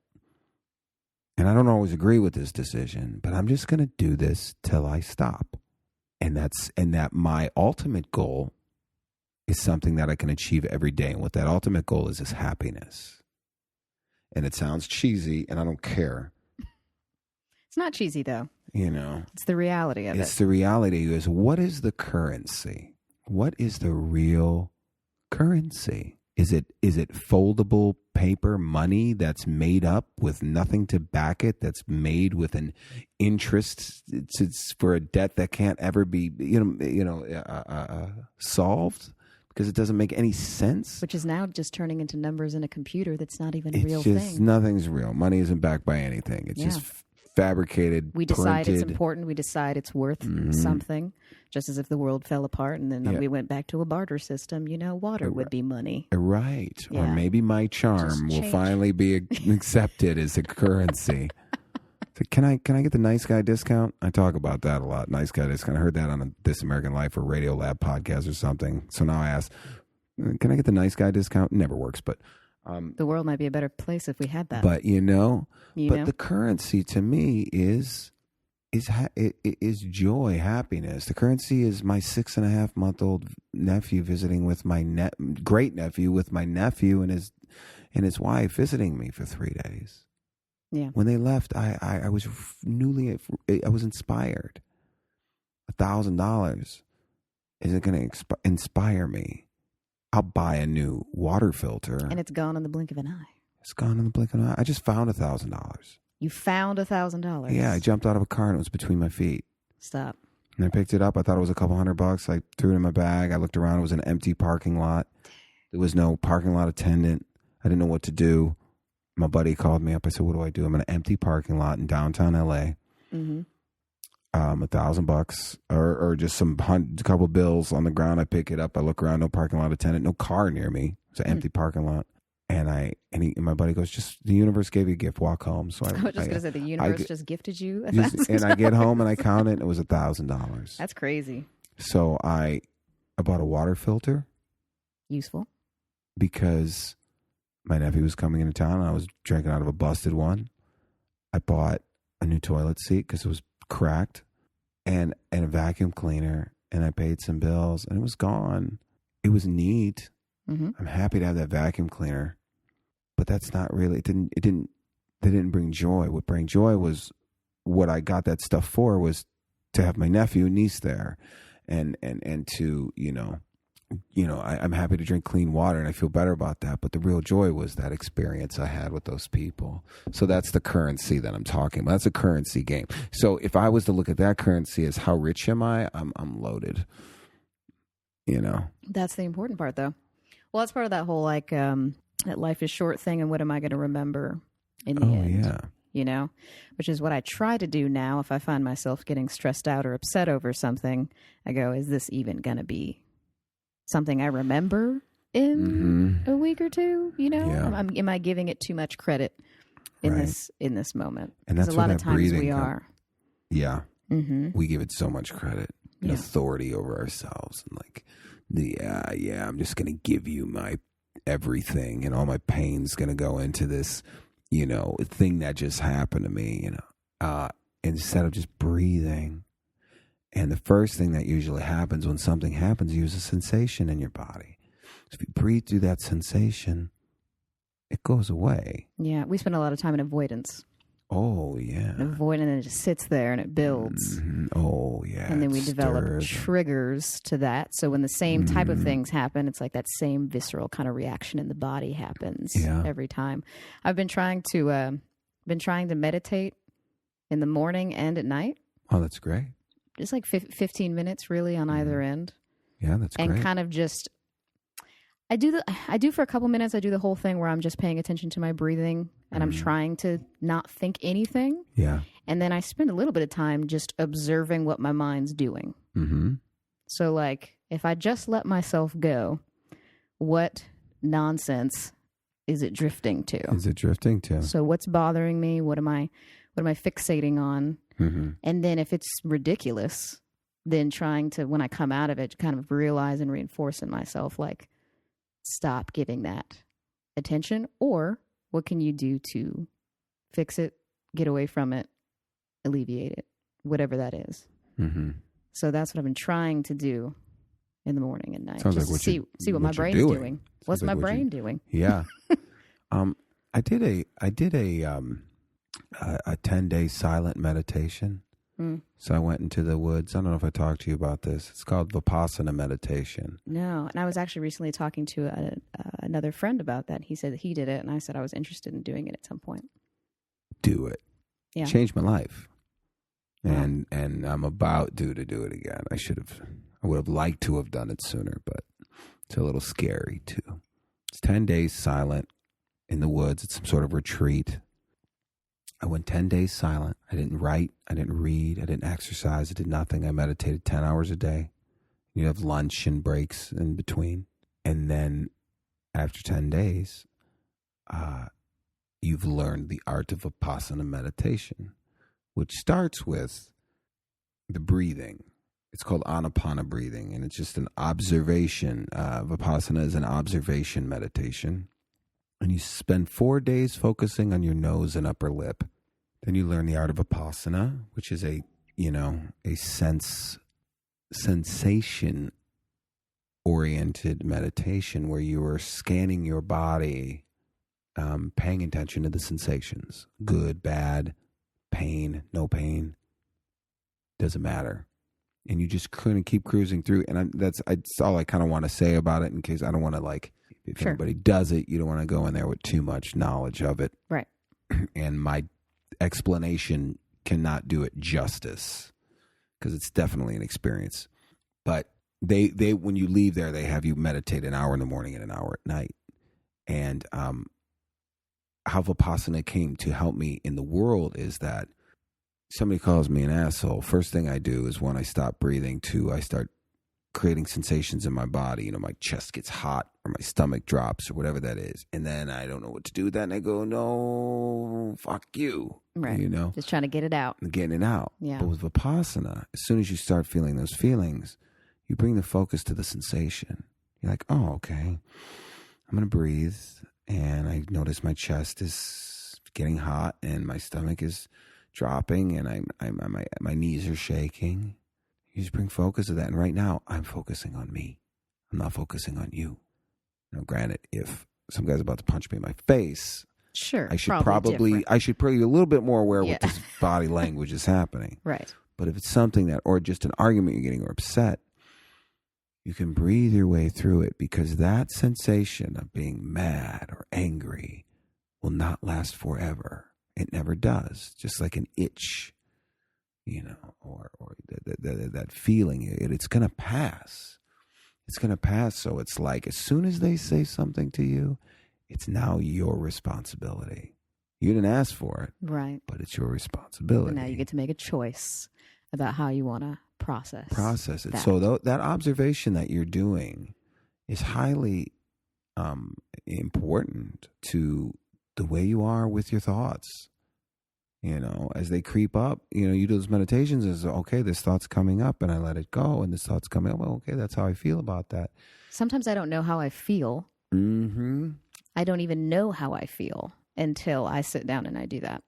and I don't always agree with this decision, but I'm just going to do this till I stop. And that my ultimate goal is something that I can achieve every day. And what that ultimate goal is happiness. And it sounds cheesy, and I don't care. It's not cheesy, though. It's the reality of it. It's the reality is, what is the currency? What is the real currency? Is it foldable paper money that's made up with nothing to back it, that's made with an interest it's for a debt that can't ever be solved? Because it doesn't make any sense. Which is now just turning into numbers in a computer that's not even a real thing. Nothing's real. Money isn't backed by anything. It's just fabricated, we decide printed. It's important. We decide it's worth something. Just as if the world fell apart and then we went back to a barter system, water would be money. Right. Yeah. Or maybe my charm will finally be accepted as a currency. So can I get the nice guy discount? I talk about that a lot. Nice guy discount. I heard that on a This American Life or Radio Lab podcast or something. So now I ask, can I get the nice guy discount? It never works, but the world might be a better place if we had that. But the currency to me is joy, happiness. The currency is my 6.5-month-old nephew visiting with my great nephew with my nephew and his wife visiting me for 3 days. Yeah. When they left, I was inspired. $1,000 isn't going to inspire me. I'll buy a new water filter. And it's gone in the blink of an eye. It's gone in the blink of an eye. I just found $1,000. You found $1,000? Yeah, I jumped out of a car and it was between my feet. Stop. And I picked it up. I thought it was a couple $100. I threw it in my bag. I looked around. It was an empty parking lot. There was no parking lot attendant. I didn't know what to do. My buddy called me up. I said, what do I do? I'm in an empty parking lot in downtown LA. Mm-hmm. $1,000 or just a couple bills on the ground. I pick it up. I look around. No parking lot attendant. No car near me. It's an empty parking lot. And my buddy goes, just the universe gave you a gift. Walk home. So I was just going to say the universe just gifted you $1,000. And I get home and I count it. And it was $1,000. That's crazy. So I bought a water filter. Useful. Because my nephew was coming into town and I was drinking out of a busted one. I bought a new toilet seat because it was cracked and a vacuum cleaner, and I paid some bills and it was gone. It was neat. Mm-hmm. I'm happy to have that vacuum cleaner, but that's not really, it didn't they didn't bring joy. What bring joy was what I got that stuff for was to have my nephew and niece there, and to I'm happy to drink clean water and I feel better about that. But the real joy was that experience I had with those people. So that's the currency that I'm talking about. That's a currency game. So if I was to look at that currency as how rich am I, I'm loaded. That's the important part, though. Well, that's part of that whole that life is short thing, and what am I going to remember in the end? Yeah. Which is what I try to do now. If I find myself getting stressed out or upset over something, I go, is this even going to be something I remember in a week or two? Yeah. Am I giving it too much credit in this moment? And that's a lot of times we are. Yeah. We give it so much credit and authority over ourselves, and I'm just going to give you my everything, and all my pain's going to go into this, thing that just happened to me, instead of just breathing. And the first thing that usually happens when something happens, you use a sensation in your body. So if you breathe through that sensation, it goes away. Yeah, we spend a lot of time in avoidance. Oh, yeah. And it just sits there and it builds. Mm-hmm. Oh, yeah. And then we develop triggers to that. So when the same type of things happen, it's like that same visceral kind of reaction in the body happens every time. I've been trying to meditate in the morning and at night. Oh, that's great. Just like 15 minutes really on either end. Yeah, that's great. And kind of just, I do for a couple minutes, I do the whole thing where I'm just paying attention to my breathing and I'm trying to not think anything. Yeah. And then I spend a little bit of time just observing what my mind's doing. Mm-hmm. So like, if I just let myself go, what nonsense is it drifting to? So what's bothering me? What am I fixating on? Mm-hmm. And then if it's ridiculous, then trying to, when I come out of it, kind of realize and reinforce in myself, like, stop giving that attention, or what can you do to fix it, get away from it, alleviate it, whatever that is. Mm-hmm. So that's what I've been trying to do in the morning and night. Sounds just like to see what my brain's doing. What's my brain doing? Yeah. I did a 10-day silent meditation. So I went into the woods. I don't know if I talked to you about this. It's called Vipassana meditation. No. And I was actually recently talking to another friend about that. He said that he did it, and I said I was interested in doing it at some point. Do it. Yeah. Changed my life. And I'm about due to do it again. I would have liked to have done it sooner, but it's a little scary too. It's 10 days silent in the woods. It's some sort of retreat. I went 10 days silent. I didn't write. I didn't read. I didn't exercise. I did nothing. I meditated 10 hours a day. You have lunch and breaks in between. And then after 10 days, you've learned the art of Vipassana meditation, which starts with the breathing. It's called Anapana breathing, and it's just an observation. Vipassana is an observation meditation. And you spend 4 days focusing on your nose and upper lip. Then you learn the art of Vipassana, which is a sensation-oriented meditation where you are scanning your body, paying attention to the sensations. Good, bad, pain, no pain. Doesn't matter. And you just kind of keep cruising through. And that's all I kind of want to say about it, in case I don't want to if anybody does it, you don't want to go in there with too much knowledge of it. Right. And my explanation cannot do it justice, because it's definitely an experience. But they when you leave there, they have you meditate an hour in the morning and an hour at night. And how Vipassana came to help me in the world is that somebody calls me an asshole. First thing I do is, when I stop breathing, I start creating sensations in my body. My chest gets hot, or my stomach drops, or whatever that is. And then I don't know what to do with that. And I go, no, fuck you. Right. Just trying to get it out. Getting it out. Yeah. But with Vipassana, as soon as you start feeling those feelings, you bring the focus to the sensation. You're like, oh, okay. I'm going to breathe. And I notice my chest is getting hot and my stomach is dropping and my knees are shaking. You just bring focus to that. And right now, I'm focusing on me. I'm not focusing on you. Granted, if some guy's about to punch me in my face, Sure. I should probably be a little bit more aware what this body language is happening. Right. But if it's something that, or just an argument you're getting or upset, you can breathe your way through it, because that sensation of being mad or angry will not last forever. It never does. Just like an itch, or that feeling, it's going to pass. It's going to pass. So it's like, as soon as they say something to you, it's now your responsibility. You didn't ask for it. Right. But it's your responsibility. And now you get to make a choice about how you want to process it. That. So that observation that you're doing is highly important to the way you are with your thoughts. As they creep up, you do those meditations as, okay, this thought's coming up and I let it go, and this thought's coming up. Well, okay, that's how I feel about that. Sometimes I don't know how I feel. Mm-hmm. I don't even know how I feel until I sit down and I do that.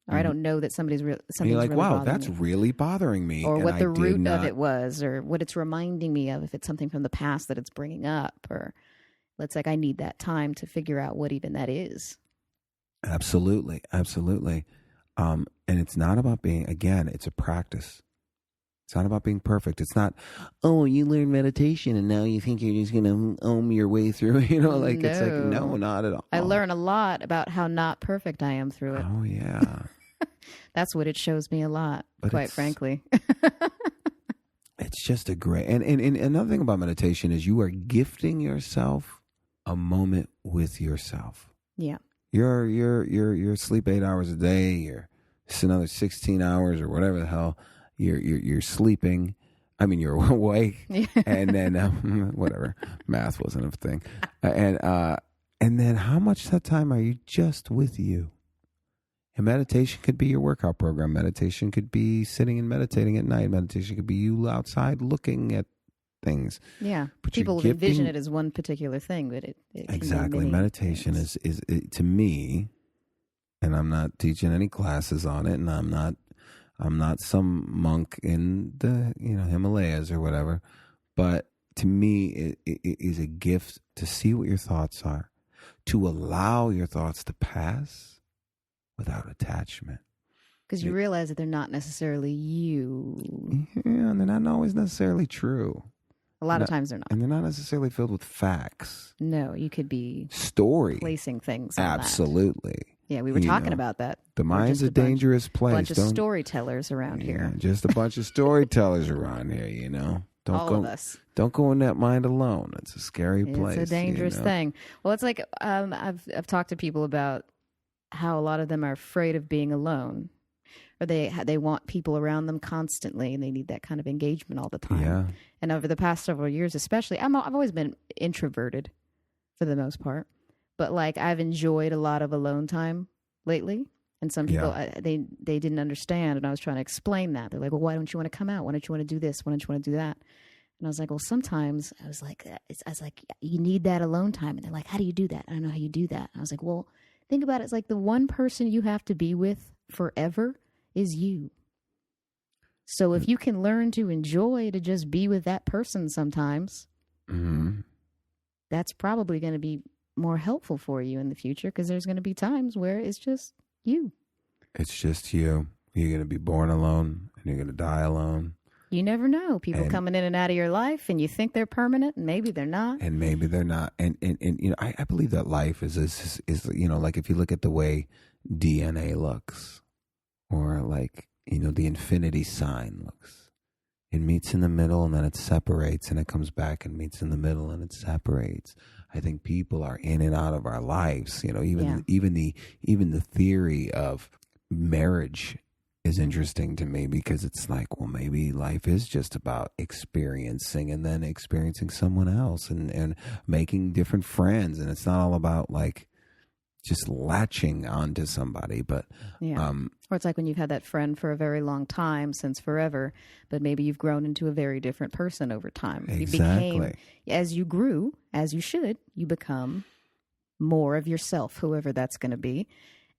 Or I don't know that something's you're like, really wow, bothering that's me. Really bothering me. Or and what the root of it was, or what it's reminding me of, if it's something from the past that it's bringing up, or it's like I need that time to figure out what even that is. Absolutely. And it's not about being, again, it's a practice. It's not about being perfect. It's not, you learn meditation and now you think you're just going to your way through, It's like, no, not at all. I learn a lot about how not perfect I am through it. Oh, yeah. That's what it shows me a lot, quite frankly. It's just a great, and another thing about meditation is you are gifting yourself a moment with yourself. Yeah. You're asleep 8 hours a day. It's another 16 hours or whatever the hell. You're sleeping. I mean, you're awake, and then whatever. Math wasn't a thing, and then how much of that time are you just with you? And meditation could be your workout program. Meditation could be sitting and meditating at night. Meditation could be you outside looking at things. Yeah, but people envision it as one particular thing, but it exactly. Meditation is to me, and I'm not teaching any classes on it, and I'm not some monk in the Himalayas or whatever, but to me it is a gift to see what your thoughts are, to allow your thoughts to pass without attachment. Because you realize that they're not necessarily you. Yeah, and they're not always necessarily true. A lot of times they're not. And they're not necessarily filled with facts. No, you could be placing things on absolutely. That. Yeah, we were talking about that. The mind's a dangerous place. A bunch of storytellers around here. Just a bunch of storytellers around here, All of us. Don't go in that mind alone. It's a scary place. It's a dangerous thing. Well, it's like I've talked to people about how a lot of them are afraid of being alone, or they want people around them constantly, and they need that kind of engagement all the time. Yeah. And over the past several years, especially, I've always been introverted for the most part, but like I've enjoyed a lot of alone time lately. And some people they didn't understand, and I was trying to explain that. They're like, "Well, why don't you want to come out? Why don't you want to do this? Why don't you want to do that?" And I was like, "Well, sometimes I was like, you need that alone time." And they're like, "How do you do that?" I don't know how you do that. And I was like, "Well, think about it. It's like the one person you have to be with forever is you. So if you can learn to enjoy to just be with that person sometimes, that's probably going to be more helpful for you in the future, because there's going to be times where it's just you. It's just you. You're going to be born alone and you're going to die alone. You never know. People coming in and out of your life, and you think they're permanent, and maybe they're not. And maybe they're not. And I believe that life is like if you look at the way DNA looks, or like, the infinity sign looks. It meets in the middle and then it separates, and it comes back and meets in the middle and it separates. I think people are in and out of our lives. Even the theory of marriage is interesting to me, because it's like, well, maybe life is just about experiencing and then experiencing someone else and making different friends. And it's not all about like just latching onto somebody, but or it's like when you've had that friend for a very long time, since forever, but maybe you've grown into a very different person over time. Exactly. You became, as you grew, as you should, you become more of yourself, whoever that's going to be.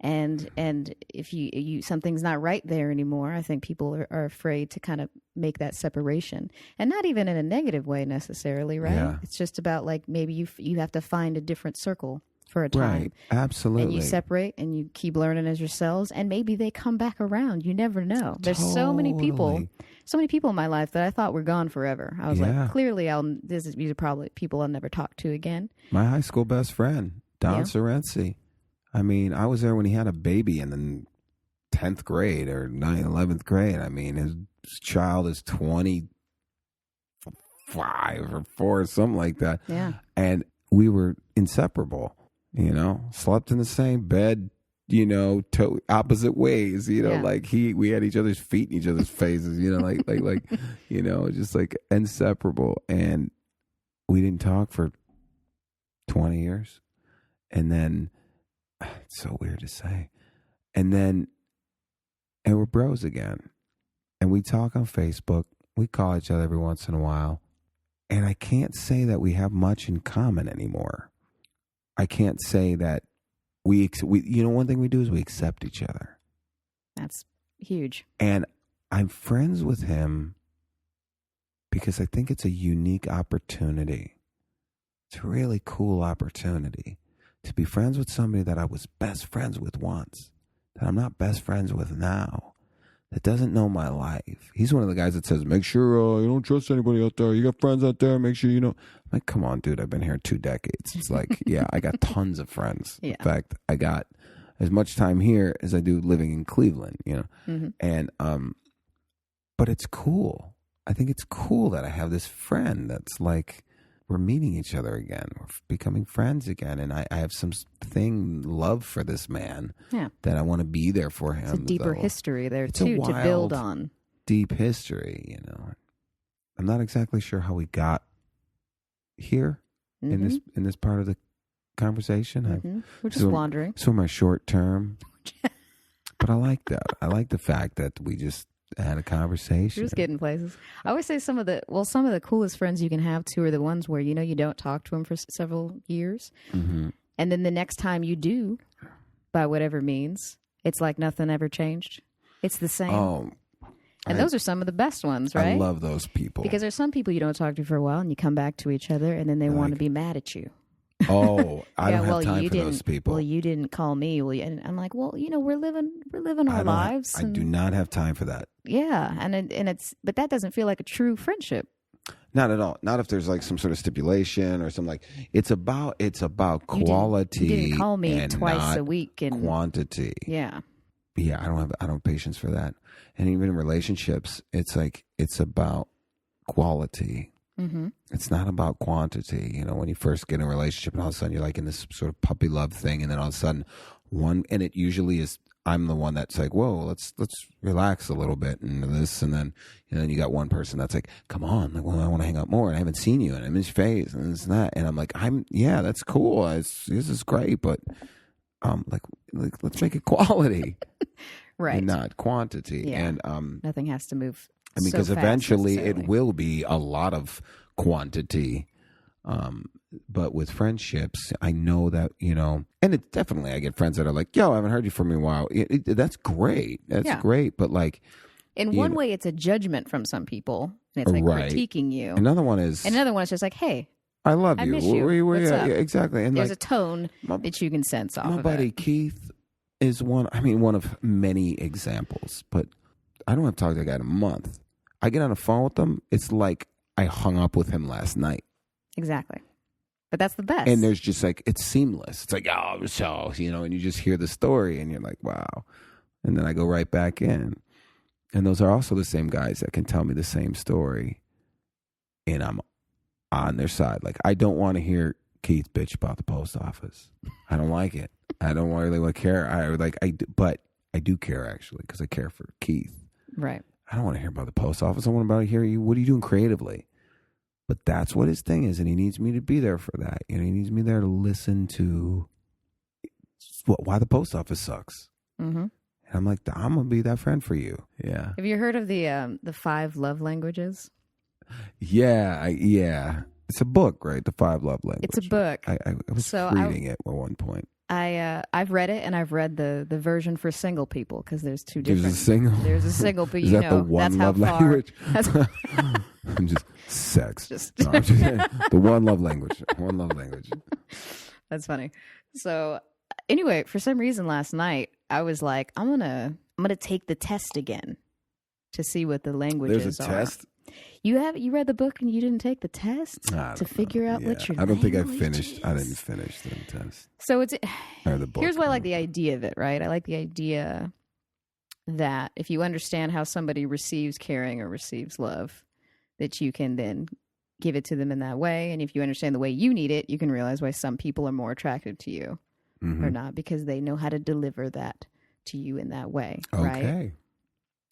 And if you something's not right there anymore, I think people are afraid to kind of make that separation, and not even in a negative way necessarily, right? Yeah. It's just about like maybe you have to find a different circle. for a time. Right. Absolutely. And you separate and you keep learning as yourselves, and maybe they come back around. You never know. There's so many people in my life that I thought were gone forever. I was like, clearly these are probably people I'll never talk to again. My high school best friend, Don Sorensi. I mean, I was there when he had a baby in the 10th grade or 11th grade. I mean, his child is 25 or 4 or something like that. Yeah. And we were inseparable, slept in the same bed, opposite ways, like we had each other's feet in each other's faces, just like inseparable. And we didn't talk for 20 years. And then, it's so weird to say. And we're bros again. And we talk on Facebook. We call each other every once in a while. And I can't say that we have much in common anymore. I can't say that one thing we do is we accept each other. That's huge. And I'm friends with him because I think it's a unique opportunity. It's a really cool opportunity to be friends with somebody that I was best friends with once, that I'm not best friends with now, that doesn't know my life. He's one of the guys that says, make sure you don't trust anybody out there. You got friends out there. Make sure you know. I'm like, come on, dude. I've been here 2 decades. It's like, I got tons of friends. Yeah. In fact, I got as much time here as I do living in Cleveland, Mm-hmm. And, but it's cool. I think it's cool that I have this friend that's like, we're meeting each other again. We're becoming friends again. And I have some love for this man that I want to be there for him. It's a deeper history there, too, to build on. Deep history, I'm not exactly sure how we got here in this part of the conversation. We're just wandering. So my short term. But I like that. I like the fact that we just had a conversation. You're just getting places. I always say some of the coolest friends you can have too are the ones where you don't talk to them for several years, and then the next time you do, by whatever means, it's like nothing ever changed. It's the same. And those are some of the best ones, right? I love those people because there's some people you don't talk to for a while, and you come back to each other, and then they want to be mad at you. I don't have time for those people. Well, you didn't call me. And I'm like, well, we're living our lives. I do not have time for that. Yeah, but that doesn't feel like a true friendship. Not at all. Not if there's like some sort of stipulation or something like. It's about quality. You didn't call me twice a week and quantity. Yeah. Yeah, I don't have patience for that. And even in relationships, it's about quality. Mm-hmm. It's not about quantity. When you first get in a relationship and all of a sudden you're like in this sort of puppy love thing, and then all of a sudden and it usually is, I'm the one that's like, whoa, let's relax a little bit and this, and then you got one person that's like, come on, like, well, I want to hang out more, and I haven't seen you, and I'm in your face, and this and that, and I'm like, that's cool, this is great, but like let's make it quality, right, and not quantity, and nothing has to move. I mean, because eventually it will be a lot of quantity. But with friendships, I know that, and it's definitely, I get friends that are like, yo, I haven't heard you from a while. That's great. That's great. But like, in one way, it's a judgment from some people, and it's like critiquing you. Another one is just like, hey, I love you. I miss you. What's up? Exactly. And there's a tone that you can sense off of it. My buddy Keith is one of many examples, but I don't have to talk to that guy in a month. I get on the phone with him. It's like I hung up with him last night. Exactly. But that's the best. And there's just like, it's seamless. It's like, oh, so, and you just hear the story and you're like, wow. And then I go right back in. And those are also the same guys that can tell me the same story. And I'm on their side. Like, I don't want to hear Keith bitch about the post office. I don't like it. I don't really care. But I do care actually, because I care for Keith. Right. I don't want to hear about the post office. I want to hear you. What are you doing creatively? But that's what his thing is, and he needs me to be there for that. He needs me there to listen to why the post office sucks. Mm-hmm. And I'm like, I'm gonna be that friend for you. Yeah. Have you heard of the 5 love languages? Yeah. It's a book, right? The 5 love languages. It's a book. I was reading it at one point. I've read it, and I've read the version for single people, because there's 2 different. There's a single, but is that the one love language? I'm just sex. The one love language. That's funny. So anyway, for some reason last night, I was like, I'm gonna take the test again to see what the languages are. There's a test? You read the book and you didn't take the test to figure out what your I don't think I language finished. is? I didn't finish the test. So it's Or the book. here's why I like the idea of it, right? I like the idea that if you understand how somebody receives caring or receives love, that you can then give it to them in that way. And if you understand the way you need it, you can realize why some people are more attracted to you or not, because they know how to deliver that to you in that way, right? Okay.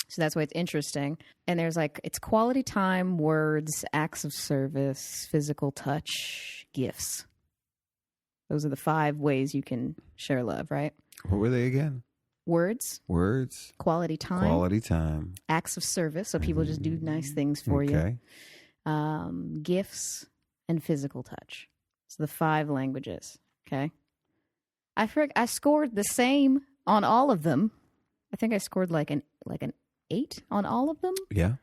So that's why it's interesting. And there's like, it's quality time, words, acts of service, physical touch, gifts. Those are the 5 ways you can share love, right? What were they again? Words, quality time, acts of service. So people just do nice things for you. Gifts, and physical touch. So the 5 languages. Okay. I scored the same on all of them. I think I scored like an 8 on all of them. Yeah.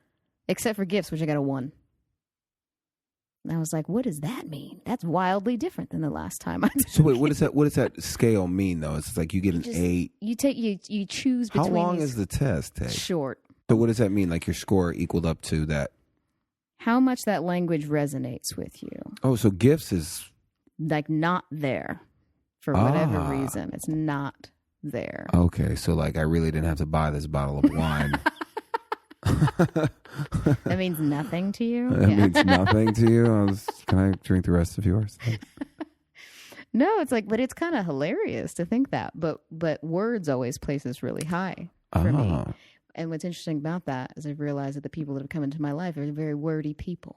Except for gifts, which I got a 1. And I was like, what does that mean? That's wildly different than the last time I did. So wait, what does that scale mean though? It's like you get an 8. You choose between. How long is the test take? Short. So what does that mean? Like your score equaled up to that? How much that language resonates with you. Oh, so gifts is like not there for whatever reason. It's not there. Okay, so like I really didn't have to buy this bottle of wine. That means nothing to you? That means nothing to you? Can I drink the rest of yours? No, it's like, but it's kind of hilarious to think that. But words always places really high for me. And what's interesting about that is I've realized that the people that have come into my life are very wordy people.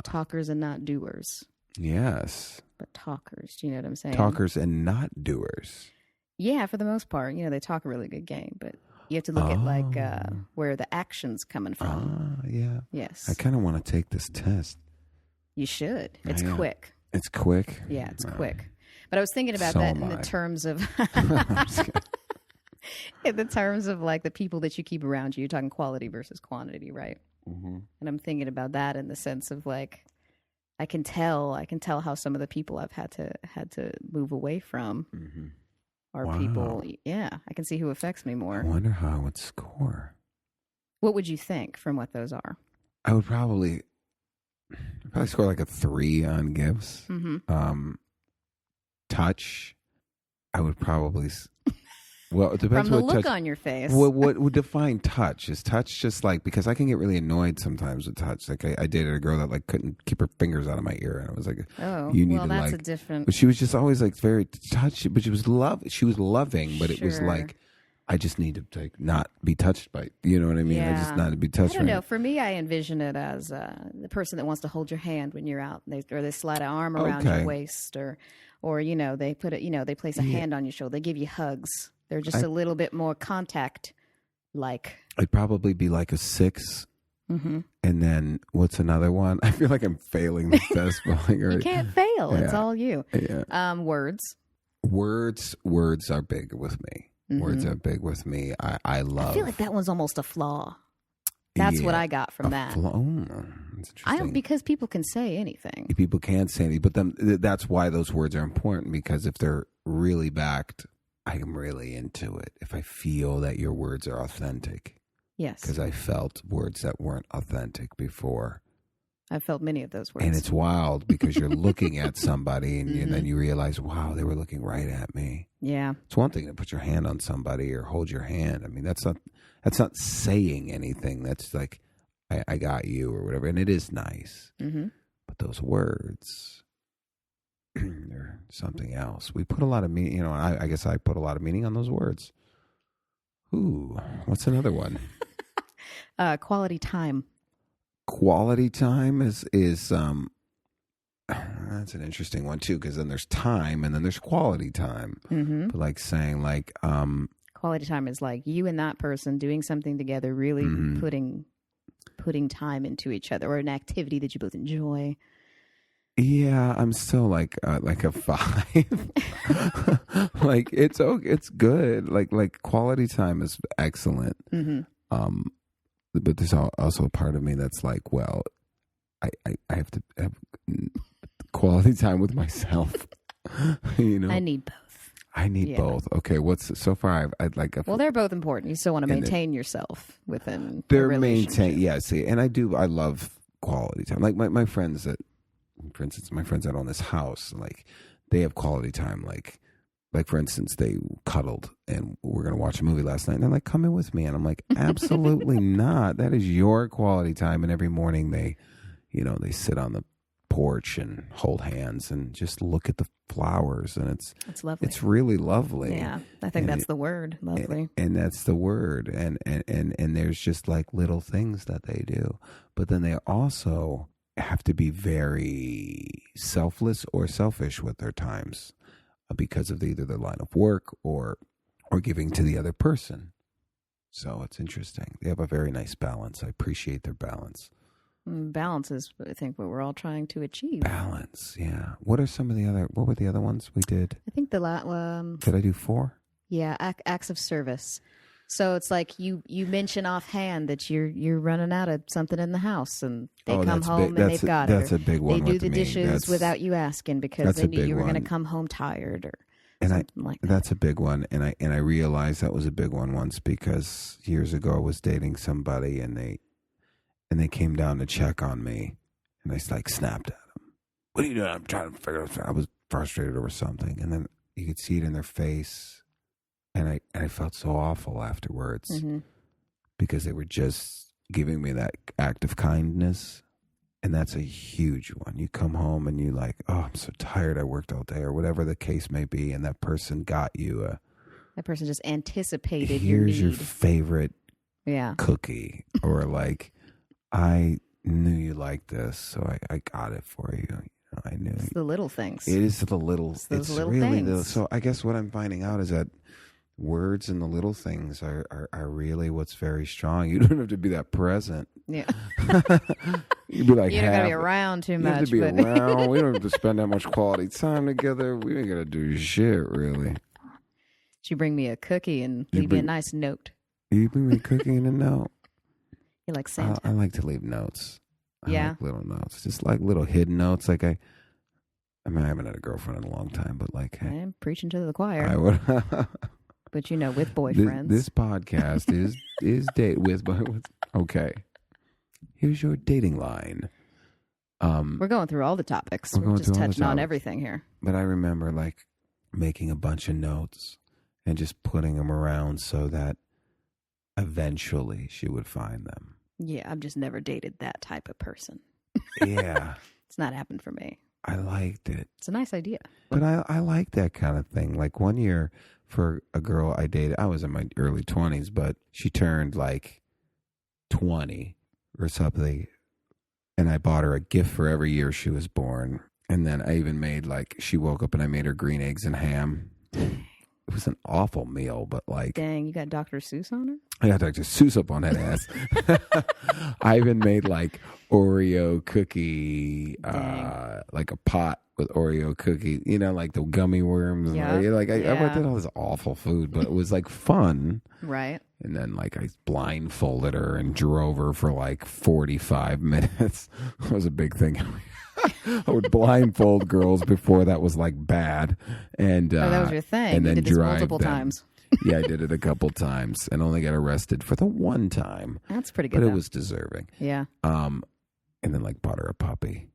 Talkers and not doers. Yes. But talkers, do you know what I'm saying? Talkers and not doers. Yeah, for the most part. You know, they talk a really good game, but you have to look at like where the action's coming from. Yeah. Yes. I kind of want to take this test. You should. It's quick. It's quick? Yeah, it's quick. But I was thinking about that in the terms of... in the terms of like the people that you keep around you. You're talking quality versus quantity, right? Mm-hmm. And I'm thinking about that in the sense of like, I can tell how some of the people I've had to move away from are people. Yeah, I can see who affects me more. I wonder how I would score. What would you think from what those are? I would probably score like a 3 on gifts. Touch, I would probably. Well, it depends from the what look touch, on your face. What would define touch? Is touch just like, because I can get really annoyed sometimes with touch. Like I dated a girl that like couldn't keep her fingers out of my ear, and I was like, you need to that's like. A different. But she was just always like very touchy, but she was loving, but it was like, I just need to like not be touched by. You know what I mean? Yeah. I just not to be touched. I don't know. For me, I envision it as the person that wants to hold your hand when you're out, or they slide an arm around your waist, or you know they put it, you know they place a hand on your shoulder, they give you hugs. They're just a little bit more contact-like. I'd probably be like a 6. Mm-hmm. And then what's another one? I feel like I'm failing the test. You can't fail. Yeah. It's all you. Yeah. Words. Words are big with me. Mm-hmm. Words are big with me. I love. I feel like that one's almost a flaw. That's what I got from that. That's interesting. Because people can say anything. People can say anything, but then that's why those words are important, because if they're really backed, I am really into it. If I feel that your words are authentic. Yes. Because I felt words that weren't authentic before. I've felt many of those words. And it's wild because you're looking at somebody and then you realize, wow, they were looking right at me. Yeah. It's one thing to put your hand on somebody or hold your hand. I mean, that's not saying anything. That's like, I got you or whatever. And it is nice. Mm-hmm. But those words, they're something else. We put a lot of meaning, you know, I guess I put a lot of meaning on those words. Ooh, what's another one? Quality time. Quality time is that's an interesting one too, because then there's time and then there's quality time. Mm-hmm. But like saying like quality time is like you and that person doing something together, really putting time into each other, or an activity that you both enjoy. Yeah, I'm still like a 5. Like it's good. Like quality time is excellent. Mm-hmm. But there's also a part of me that's like, well, I have to have quality time with myself. You know, I need both. I need both. Okay, so far I'd like. Well, they're both important. You still want to maintain yourself within. They're maintain. Yeah, see, and I do. I love quality time. Like my friends that, for instance, my friends that own this house, like they have quality time. Like for instance, they cuddled and we're gonna watch a movie last night, and they're like, "Come in with me," and I'm like, "Absolutely not. That is your quality time." And every morning they sit on the porch and hold hands and just look at the flowers, and it's lovely. It's really lovely. Yeah, I think that's the word, lovely. And that's the word. And there's just like little things that they do, but then they also have to be very selfless or selfish with their times because of either their line of work or giving to the other person. So it's interesting. They have a very nice balance. I appreciate their balance. Balance is, I think, what we're all trying to achieve. Balance, yeah. What were the other ones we did? I think did I do 4? Yeah, acts of service. So it's like you mention offhand that you're running out of something in the house, and they come home and they've got it. That's a big one. They do the dishes without you asking because they knew you were going to come home tired or something like that. That's a big one, and I realized that was a big one once because years ago I was dating somebody and they came down to check on me, and I like snapped at them. What are you doing? I'm trying to figure it out. I was frustrated over something, and then you could see it in their face, and I felt so awful afterwards because they were just giving me that act of kindness, and that's a huge one. You come home and you like, oh, I'm so tired. I worked all day, or whatever the case may be, and that person got you that person just anticipated your need. Here's your favorite cookie, or like, I knew you liked this, so I got it for you. I knew. It's the little things. It is the little. It's little really things. So I guess what I'm finding out is that words and the little things are really what's very strong. You don't have to be that present. Yeah. You'd be like, you don't got to be around too much. You have to be around. We don't have to spend that much quality time together. We ain't got to do shit, really. You bring me a cookie and leave me a nice note. You bring me a cookie and a note. You like Santa? I like to leave notes. I like little notes, just like little hidden notes. Like I mean, I haven't had a girlfriend in a long time, but like, hey, I'm preaching to the choir. I would, but with boyfriends. This podcast is date with. Okay, here's your dating line. We're going through all the topics. We're just touching on everything here. But I remember like making a bunch of notes and just putting them around so that eventually she would find them. Yeah, I've just never dated that type of person. Yeah. It's not happened for me. I liked it. It's a nice idea. But I like that kind of thing. Like one year for a girl I dated, I was in my early 20s, but she turned like 20 or something. And I bought her a gift for every year she was born. And then I even made she woke up and I made her green eggs and ham. It was an awful meal, but like... Dang, you got Dr. Seuss on her? I got Dr. Seuss up on that ass. I even made Oreo cookie, like a pot with Oreo cookie, like the gummy worms. Yeah. I did all this awful food, but it was fun. Right. And then I blindfolded her and drove her for 45 minutes. That was a big thing. I would blindfold girls before that was bad, and that was your thing. And then you did this drive multiple them. Times. Yeah, I did it a couple times, and only got arrested for the one time. That's pretty good. But it was deserving. Yeah. And then bought her a puppy.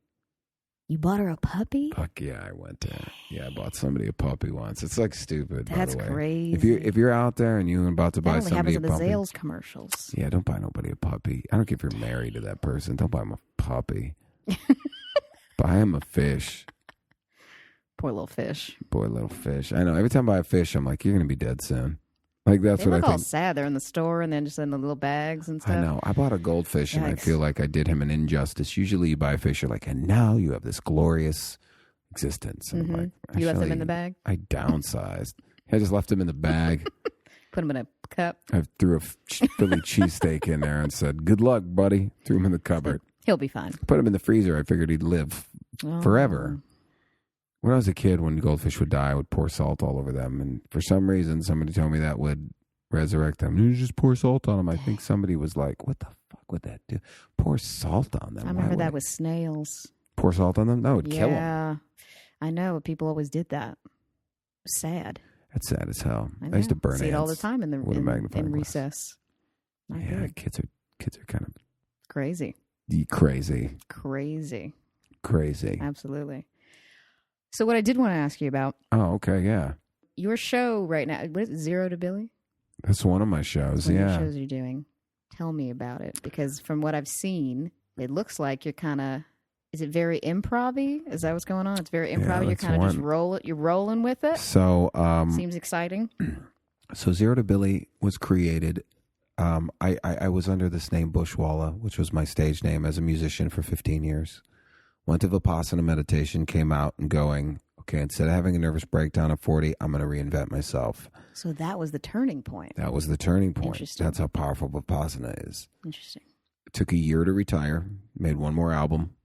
You bought her a puppy? Fuck yeah, I went there. Yeah, I bought somebody a puppy once. It's stupid. That's by the way. crazy. If you're out there and you're about to buy somebody a puppy, that only happens in the Zales commercials. Yeah, don't buy nobody a puppy. I don't care if you're married to that person. Don't buy them a puppy. Buy him a fish. Poor little fish. Poor little fish. I know. Every time I buy a fish, I'm like, you're going to be dead soon. That's they what I look think. All sad. They're in the store and then just in the little bags and stuff. I know. I bought a goldfish and I feel like I did him an injustice. Usually you buy a fish, you're like, and now you have this glorious existence. And I'm like, you left him in the bag? I downsized. I just left him in the bag. Put him in a cup. I threw a Philly cheesesteak in there and said, good luck, buddy. Threw him in the cupboard. He'll be fine. Put him in the freezer. I figured he'd live forever. When I was a kid, when goldfish would die, I would pour salt all over them. And for some reason, somebody told me that would resurrect them. You just pour salt on them. I think somebody was like, what the fuck would that do? Pour salt on them. I remember that with snails. Pour salt on them? That would kill them. Yeah. I know. People always did that. Sad. That's sad as hell. I used to burn See it all the ants time in with a magnifying in glass. recess. Not Yeah, good. kids are kind of Crazy. crazy. Absolutely. So what I did want to ask you about. Oh, okay, yeah. Your show right now, what is it, Zero to Billy? That's one of my shows, One yeah. of your shows you're doing. Tell me about it. Because from what I've seen, it looks like you're kind of, is it very improv-y? Is that what's going on? It's very improv-y. You're kind of just rolling with it? So, seems exciting. So Zero to Billy was created. I was under this name Bushwalla, which was my stage name as a musician for 15 years. Went to Vipassana meditation, came out and going, okay, instead of having a nervous breakdown at 40, I'm going to reinvent myself. So that was the turning point. That was the turning point. Interesting. That's how powerful Vipassana is. Interesting. It took a year to retire, made one more album,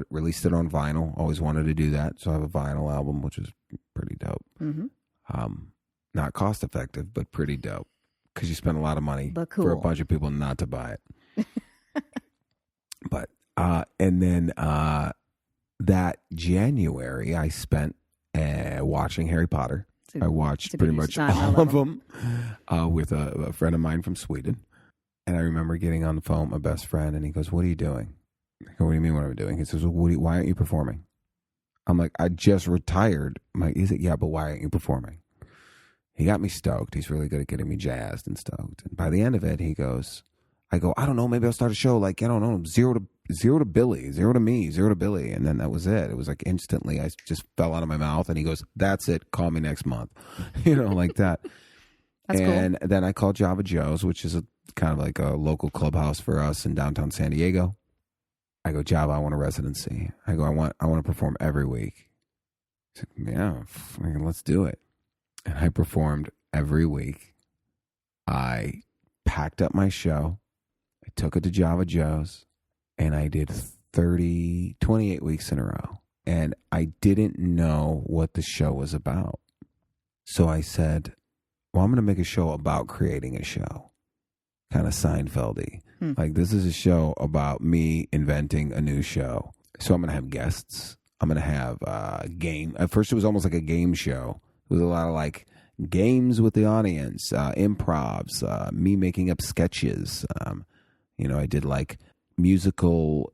released it on vinyl. Always wanted to do that. So I have a vinyl album, which is pretty dope. Mm-hmm. Not cost effective, but pretty dope. Because you spend a lot of money for a bunch of people not to buy it. But, and then that January, I spent watching Harry Potter. I watched pretty much all of them with a friend of mine from Sweden. And I remember getting on the phone with my best friend, and he goes, "What are you doing?" I go, "What do you mean what I'm doing?" He says, "Well, why aren't you performing?" I'm like, "I just retired." I'm like, "Is it? Yeah, but why aren't you performing?" He got me stoked. He's really good at getting me jazzed and stoked. And by the end of it, I go, "I don't know, maybe I'll start a show like, I don't know, zero to Billy, zero to me, zero to Billy." And then that was it. It was like instantly, I just fell out of my mouth. And he goes, "That's it. Call me next month." Like that. That's and cool. Then I called Java Joe's, which is kind of like a local clubhouse for us in downtown San Diego. I go, "Java, I want a residency." I go, I want to perform every week." He's like, "Yeah, let's do it." And I performed every week. I packed up my show. I took it to Java Joe's, and I did 28 weeks in a row. And I didn't know what the show was about. So I said, well, I'm going to make a show about creating a show. Kind of Seinfeld-y. Like, this is a show about me inventing a new show. So I'm going to have guests. I'm going to have a game. At first, it was almost like a game show. It was a lot of like games with the audience, improvs, me making up sketches. I did like musical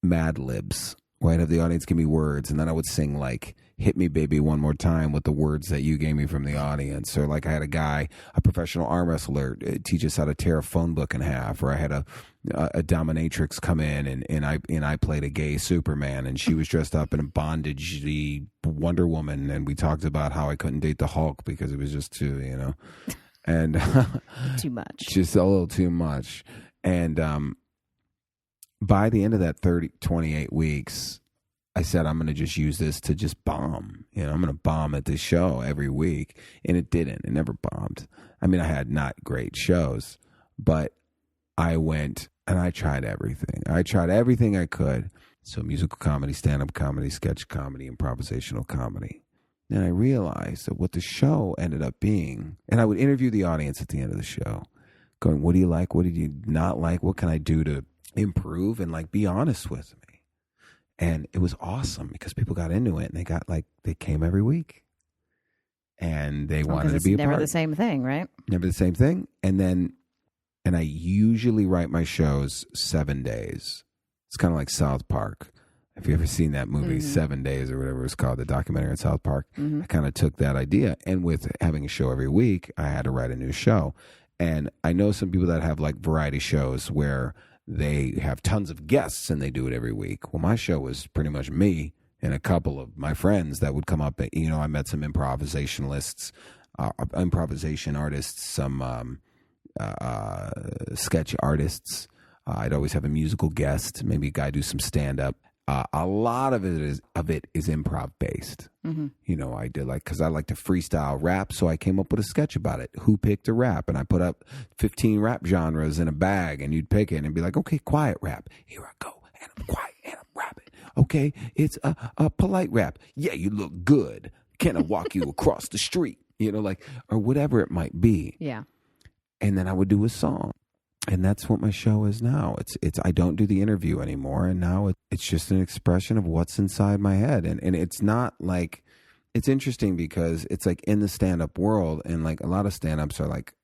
Mad Libs, where I'd have the audience give me words, and then I would sing like "Hit Me Baby One More Time" with the words that you gave me from the audience. Or like I had a professional arm wrestler, teach us how to tear a phone book in half. Or I had a dominatrix come in and I played a gay Superman, and she was dressed up in a bondage, the Wonder Woman, and we talked about how I couldn't date the Hulk because it was just too, and too much, just a little too much. And by the end of that 28 weeks, I said, I'm going to just use this to just bomb. I'm going to bomb at this show every week. And it didn't. It never bombed. I mean, I had not great shows, but I went and I tried everything. I tried everything I could. So musical comedy, stand-up comedy, sketch comedy, improvisational comedy. And I realized that what the show ended up being, and I would interview the audience at the end of the show, going, what do you like? What did you not like? What can I do to improve? And like, be honest with me. And it was awesome because people got into it, and they came every week, and they wanted to be a part. Never the same thing, right? Never the same thing. And I usually write my shows 7 days. It's kind of like South Park. Have you ever seen that movie, 7 Days or whatever it's called, the documentary on South Park? I kind of took that idea. And with having a show every week, I had to write a new show. And I know some people that have like variety shows where they have tons of guests and they do it every week. Well, my show was pretty much me and a couple of my friends that would come up. I met some improvisationalists, improvisation artists, some sketch artists. I'd always have a musical guest, maybe a guy do some stand-up. A lot of it is improv based. I did because I like to freestyle rap, so I came up with a sketch about it. Who picked a rap? And I put up 15 rap genres in a bag, and you'd pick it and be like, okay, quiet rap. Here I go, and I'm quiet, and I'm rapping. Okay, it's a polite rap. Yeah, you look good. Can I walk you across the street? Or whatever it might be. Yeah. And then I would do a song. And that's what my show is now. It's I don't do the interview anymore, and now it's just an expression of what's inside my head. And it's not like, it's interesting because it's like in the stand-up world, and like a lot of stand-ups are like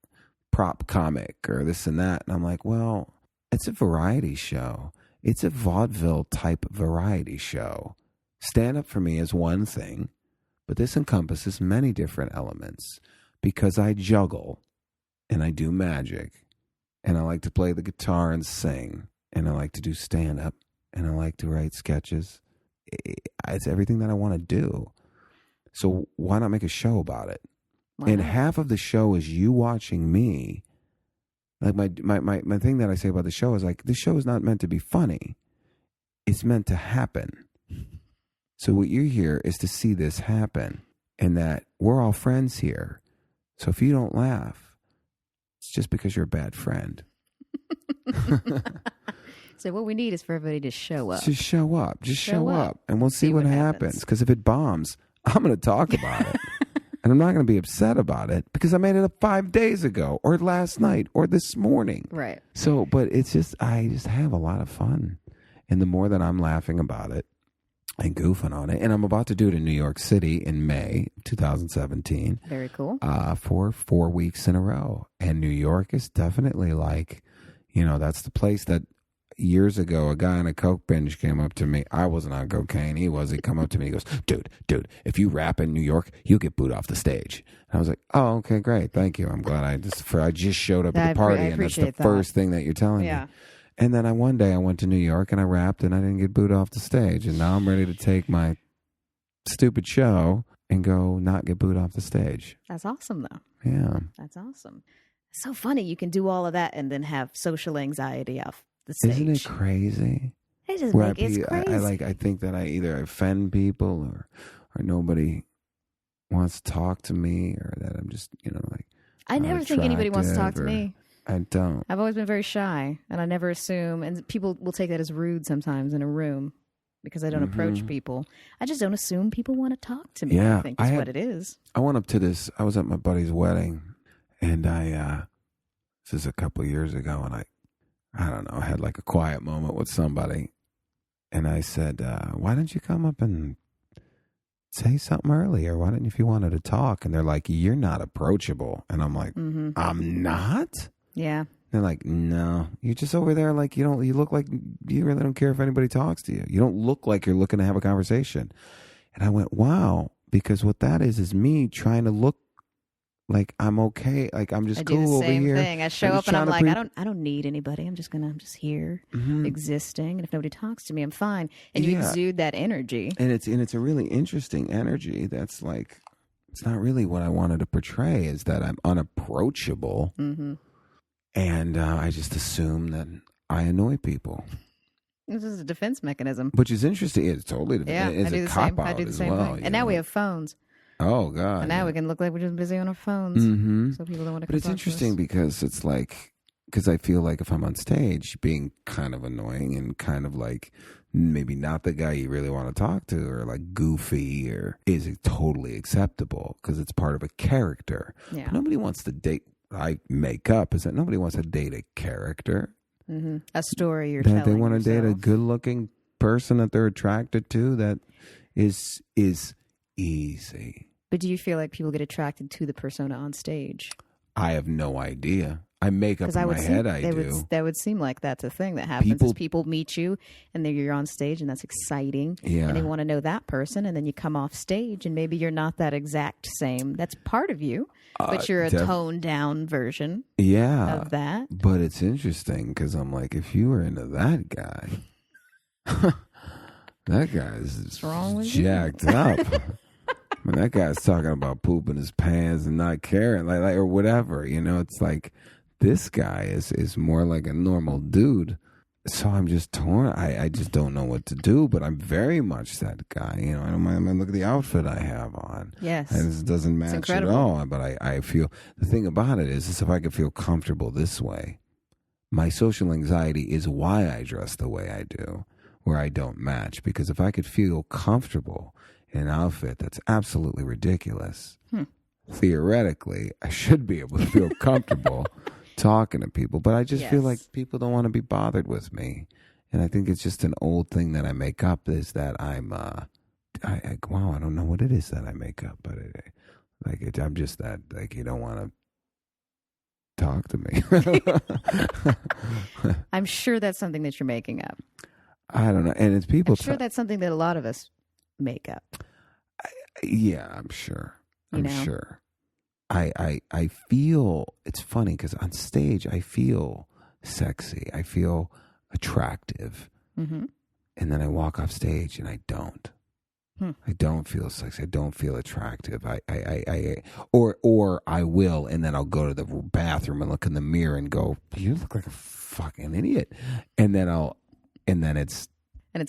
prop comic or this and that. And I'm like, well, it's a variety show. It's a vaudeville type variety show. Stand-up for me is one thing, but this encompasses many different elements because I juggle and I do magic. And I like to play the guitar and sing. And I like to do stand-up. And I like to write sketches. It's everything that I want to do. So why not make a show about it? Wow. And half of the show is you watching me. Like my thing that I say about the show is like, this show is not meant to be funny. It's meant to happen. So what you're here is to see this happen. And that we're all friends here. So if you don't laugh, it's just because you're a bad friend. So what we need is for everybody to show up. Just show up. Just show up. And we'll see what happens. Because if it bombs, I'm going to talk about it. And I'm not going to be upset about it because I made it up 5 days ago or last night or this morning. Right. So, but it's just, I just have a lot of fun. And the more that I'm laughing about it and goofing on it, and I'm about to do it in New York City in May 2017. Very cool. For 4 weeks in a row. And New York is definitely like, that's the place that years ago, a guy on a coke binge came up to me. I wasn't on cocaine. He was. He come up to me. He goes, dude, if you rap in New York, you'll get booed off the stage. And I was like, oh, okay, great. Thank you. I'm glad I just showed up at the party. And that's the first thing that you're telling me. And then one day I went to New York and I rapped and I didn't get booed off the stage. And now I'm ready to take my stupid show and go not get booed off the stage. That's awesome, though. Yeah. That's awesome. It's so funny. You can do all of that and then have social anxiety off the stage. Isn't it crazy? It's crazy. I think that I either offend people or nobody wants to talk to me, or that I'm just, I never think anybody wants to talk to me. I don't. I've always been very shy, and I never assume, and people will take that as rude sometimes in a room because I don't approach people. I just don't assume people want to talk to me. Yeah, I think that's what it is. I went up to this, I was at my buddy's wedding, and this is a couple of years ago, and I don't know, I had like a quiet moment with somebody, and I said, why didn't you come up and say something earlier? Why didn't you, if you wanted to talk? And they're like, you're not approachable. And I'm like, I'm not? Yeah. They're like, no, you're just over there like you look like you really don't care if anybody talks to you. You don't look like you're looking to have a conversation. And I went, wow, because what that is me trying to look like I'm okay, like I'm just cool over here. I do the same thing. I show up and I'm like, I don't need anybody. I'm just here, existing. And if nobody talks to me, I'm fine. And you exude that energy. And it's a really interesting energy. That's like, it's not really what I wanted to portray. Is that I'm unapproachable, and I just assume that I annoy people. This is a defense mechanism, which is interesting. It's totally it's a cop out as well. And now we have phones. Oh, God. And now we can look like we're just busy on our phones. So people don't want to come. But it's interesting because it's like, because I feel like if I'm on stage being kind of annoying and kind of like maybe not the guy you really want to talk to, or like goofy, or is it totally acceptable because it's part of a character. Yeah. But nobody wants to date. I make up is that nobody wants to date a character. A story you're telling. They want to date a good-looking person that they're attracted to. That is easy. But do you feel like people get attracted to the persona on stage? I have no idea. I make up in my head I do. That would seem like that's a thing that happens. People meet you and then you're on stage and that's exciting. Yeah. And they want to know that person, and then you come off stage and maybe you're not that exact same. That's part of you, but you're a toned down version of that. But it's interesting because I'm like, if you were into that guy, that guy's jacked up. I mean, that guy's talking about pooping his pants and not caring, like or whatever. It's like this guy is more like a normal dude. So I'm just torn. I just don't know what to do. But I'm very much that guy. I don't mind. Look at the outfit I have on. Yes, and this doesn't match at all. But I feel the thing about it is if I could feel comfortable this way, my social anxiety is why I dress the way I do, where I don't match. Because if I could feel comfortable an outfit that's absolutely ridiculous, theoretically I should be able to feel comfortable talking to people. But I just feel Yes. like people don't want to be bothered with me. And I think it's just an old thing that I make up is that I'm, wow, I don't know what it is that I make up, but I'm just that, like, you don't want to talk to me. I'm sure that's something that you're making up. I don't know. And it's people. I'm sure that's something that a lot of us make up. Yeah, I'm sure. I'm You know? sure. I feel, it's funny because on stage I feel sexy. I feel attractive. Mm-hmm. And then I walk off stage and I don't. I don't feel sexy. I don't feel attractive. Or I will, and then I'll go to the bathroom and look in the mirror and go, "You look like a fucking idiot," and then it's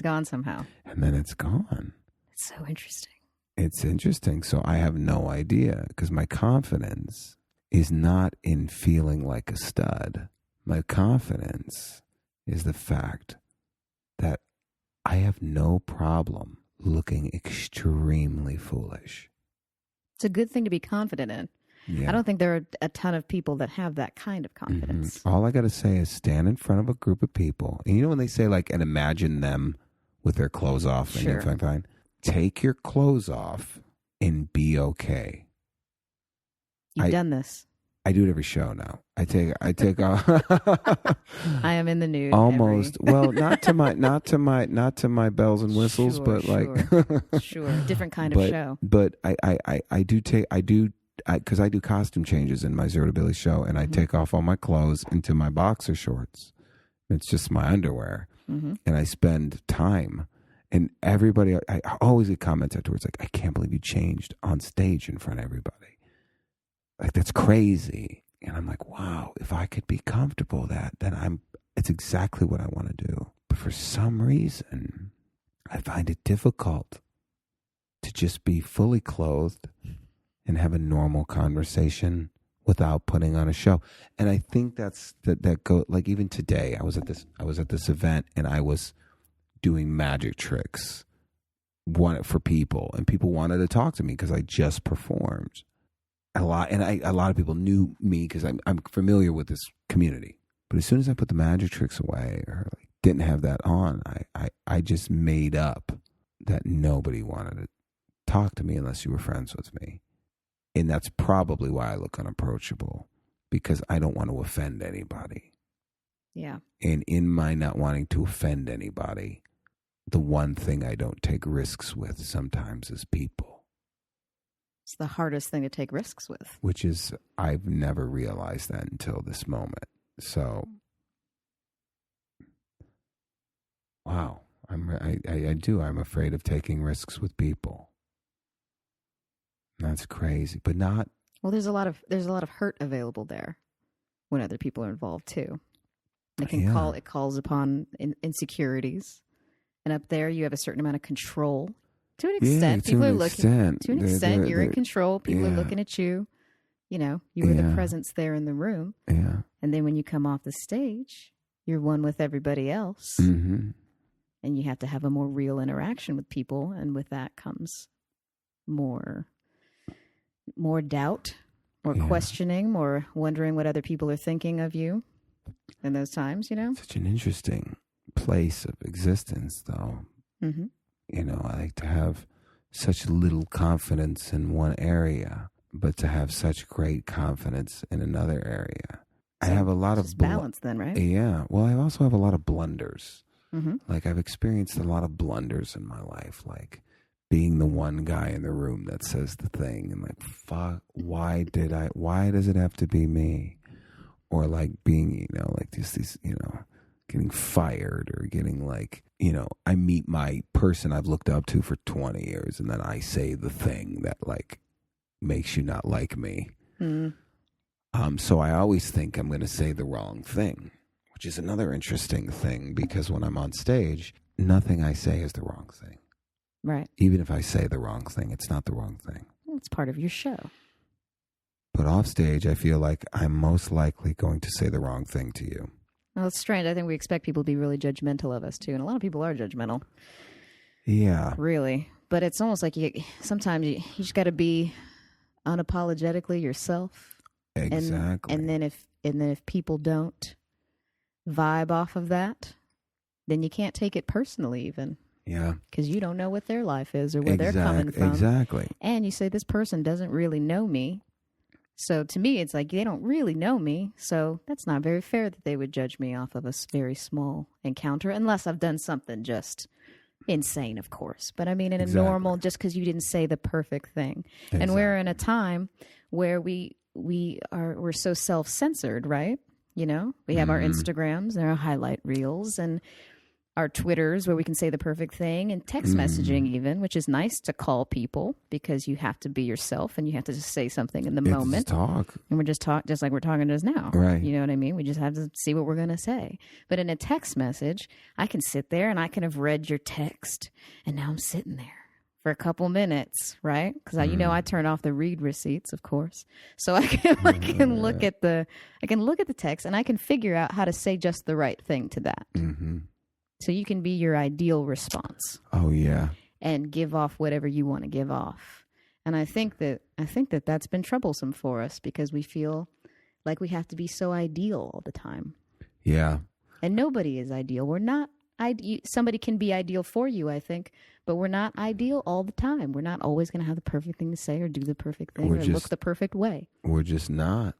gone somehow. And then it's gone. It's so interesting. It's interesting. So I have no idea because my confidence is not in feeling like a stud. My confidence is the fact that I have no problem looking extremely foolish. It's a good thing to be confident in. Yeah. I don't think there are a ton of people that have that kind of confidence. Mm-hmm. All I got to say is stand in front of a group of people. And you know when they say like, and imagine them with their clothes off. Sure. And you're fine. Take your clothes off and be okay. You've done this. I do it every show now. I take off. I am in the nude. Almost. Well, not to my bells and whistles, Sure, but like sure, different kind of show. But I do because I do costume changes in my Zero to Billy show, and I take off all my clothes into my boxer shorts. It's just my underwear, and I spend time. And everybody, I always get comments afterwards like, "I can't believe you changed on stage in front of everybody." Like, that's crazy. And I'm like, wow, if I could be comfortable then it's exactly what I want to do. But for some reason, I find it difficult to just be fully clothed and have a normal conversation without putting on a show. And I think that go like even today, I was at this event and I was doing magic tricks for people, and people wanted to talk to me because I just performed. A lot of people knew me because I'm familiar with this community. But as soon as I put the magic tricks away or like didn't have that on, I just made up that nobody wanted to talk to me unless you were friends with me. And that's probably why I look unapproachable, because I don't want to offend anybody. Yeah. And in my not wanting to offend anybody, the one thing I don't take risks with sometimes is people. It's the hardest thing to take risks with. Which is, I've never realized that until this moment. So, wow, I do. I'm afraid of taking risks with people. That's crazy, but not. Well, there's a lot of hurt available there when other people are involved too. It calls upon insecurities, and up there you have a certain amount of control. To an extent, people are looking. To an extent, you're in control. People are looking at you. You know, you were the presence there in the room. Yeah. And then when you come off the stage, you're one with everybody else. Mm-hmm. And you have to have a more real interaction with people. And with that comes more doubt, more questioning, more wondering what other people are thinking of you in those times, you know? Such an interesting place of existence, though. Mm-hmm. You know, I like to have such little confidence in one area, but to have such great confidence in another area. So I have a lot of balance then, right? Yeah. Well, I also have a lot of blunders. Mm-hmm. Like, I've experienced a lot of blunders in my life, like being the one guy in the room that says the thing and like, fuck, why does it have to be me? Or like being, you know, like these, you know, getting fired or getting like, you know, I meet my person I've looked up to for 20 years and then I say the thing that like makes you not like me. So I always think I'm going to say the wrong thing, which is another interesting thing because when I'm on stage, nothing I say is the wrong thing. Right. Even if I say the wrong thing, it's not the wrong thing. It's part of your show. But off stage, I feel like I'm most likely going to say the wrong thing to you. Well, it's strange. I think we expect people to be really judgmental of us, too. And a lot of people are judgmental. Yeah. Really. But it's almost like sometimes you just got to be unapologetically yourself. Exactly. And then And then if people don't vibe off of that, then you can't take it personally even. Yeah. Because you don't know what their life is or where they're coming from. Exactly. And you say, this person doesn't really know me. So to me, it's like, they don't really know me. So that's not very fair that they would judge me off of a very small encounter, unless I've done something just insane, of course. But I mean, in a normal, just because you didn't say the perfect thing. Exactly. And we're in a time where we're so self-censored, right? You know, we have our Instagrams and our highlight reels and our Twitters where we can say the perfect thing, and text messaging even, which is nice to call people because you have to be yourself and you have to just say something in the moment. Talk. And we're just like we're talking just now. Right. You know what I mean? We just have to see what we're going to say. But in a text message, I can sit there and I can have read your text and now I'm sitting there for a couple minutes, right? Because I turn off the read receipts, of course, so I can look at the text and I can figure out how to say just the right thing to that. Mm-hmm. So you can be your ideal response. Oh yeah, and give off whatever you want to give off. And I think that that's been troublesome for us because we feel like we have to be so ideal all the time. Yeah, and nobody is ideal. We're not. Somebody can be ideal for you, I think, but we're not ideal all the time. We're not always going to have the perfect thing to say or do the perfect thing or look the perfect way. We're just not.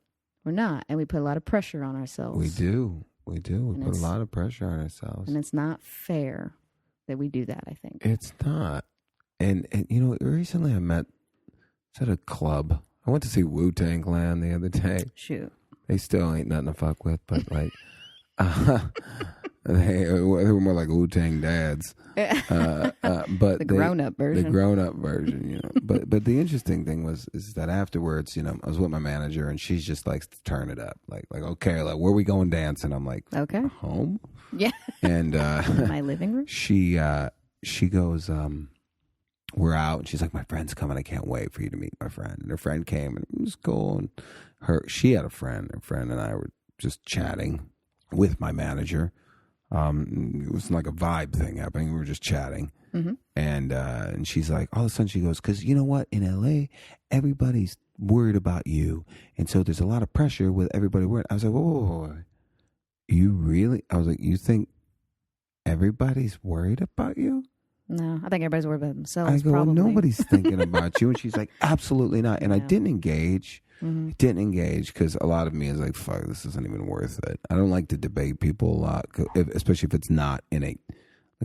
We're not. And we put a lot of pressure on ourselves. We do. We put a lot of pressure on ourselves. And it's not fair that we do that, I think. It's not. And recently I met at a club. I went to see Wu-Tang Clan the other day. Shoot. They still ain't nothing to fuck with, but like... they were more like Wu-Tang dads, but the grown-up version. The grown-up version, But the interesting thing is that afterwards, I was with my manager, and she's just like, turn it up, like okay, like where we going dancing? I'm like, okay, home, yeah, and in my living room. She goes, we're out, and she's like, my friend's coming, I can't wait for you to meet my friend. And her friend came, and it was cool. And she had a friend. Her friend and I were just chatting with my manager. It was like a vibe thing happening. We were just chatting. Mm-hmm. And she's like, all of a sudden she goes, because you know what? In LA, everybody's worried about you. And so there's a lot of pressure with everybody worried. I was like, whoa. You really? I was like, you think everybody's worried about you? No, I think everybody's worried about themselves. I go, probably. Nobody's thinking about you. And she's like, absolutely not. And I didn't engage. Mm-hmm. Didn't engage because a lot of me is like, fuck, this isn't even worth it. I don't like to debate people a lot, especially if it's not in a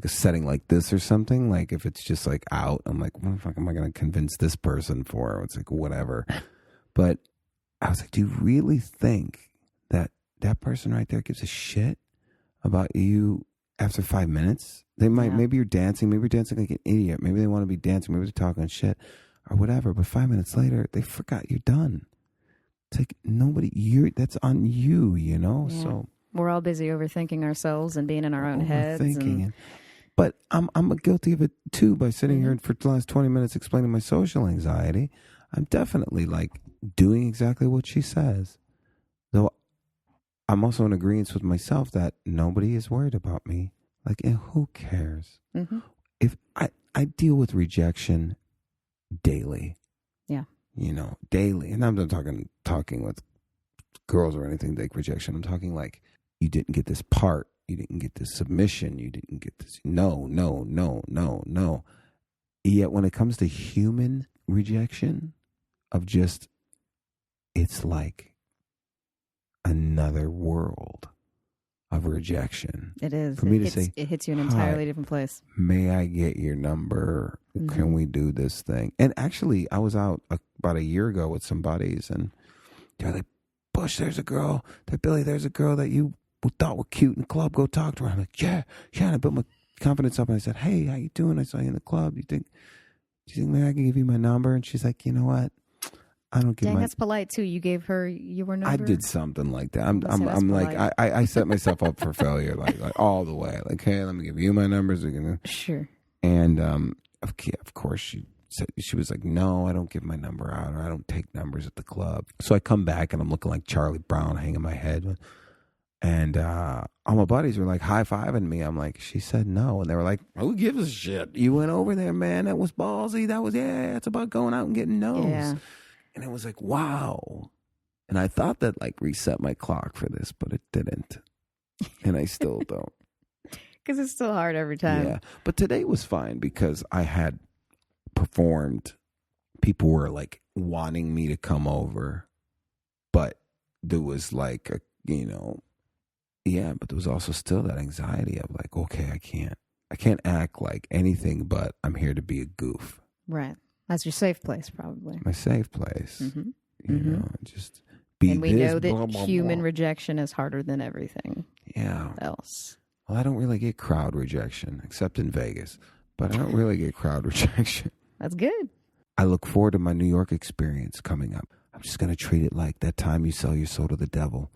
setting like this or something. Like if it's just like out, I'm like, what the fuck am I going to convince this person for? It's like, whatever. But I was like, do you really think that person right there gives a shit about you after 5 minutes? They might, maybe you're dancing like an idiot. Maybe they want to be dancing. Maybe they're talking shit or whatever. But 5 minutes later, they forgot you're done. It's like that's on you, Yeah. So we're all busy overthinking ourselves and being in our own heads. But I'm guilty of it too by sitting here for the last 20 minutes explaining my social anxiety. I'm definitely like doing exactly what she says. Though I'm also in agreement with myself that nobody is worried about me. Like, and who cares? Mm-hmm. If I deal with rejection daily. Yeah. Daily. And I'm not talking with girls or anything like rejection. I'm talking like, you didn't get this part. You didn't get this submission. You didn't get this. No. Yet when it comes to human rejection of just, it's like another world of rejection. It is. For me to say, it hits you in an entirely different place. May I get your number? Mm-hmm. Can we do this thing? And actually, I was out about a year ago with some buddies, and they're like, Bush, there's a girl. Billy, there's a girl that you thought were cute in the club. Go talk to her. I'm like, yeah. And I built my confidence up, and I said, hey, how you doing? I saw you in the club. Do you think maybe I can give you my number? And she's like, you know what? I don't give that's polite too. You gave her your number. I did something like that. I'm like, I set myself up for failure, like all the way. Like, hey, let me give you my numbers. Sure. And of course, she was like, no, I don't give my number out, or I don't take numbers at the club. So I come back and I'm looking like Charlie Brown, hanging my head, and all my buddies were like high-fiving me. I'm like, she said no, and they were like, who gives a shit? You went over there, man. That was ballsy. It's about going out and getting no's. Yeah. And it was like, wow. And I thought that like reset my clock for this, but it didn't. And I still don't. Because it's still hard every time. Yeah. But today was fine because I had performed. People were like wanting me to come over. But there was like but there was also still that anxiety of like, okay, I can't act like anything but I'm here to be a goof. Right. That's your safe place, probably. My safe place. Mm-hmm. You know, just be and we this, know that blah, blah, human blah. rejection is harder than everything else. Well, I don't really get crowd rejection, except in Vegas. But I don't really get crowd rejection. That's good. I look forward to my New York experience coming up. I'm just going to treat it like that time you sell your soul to the devil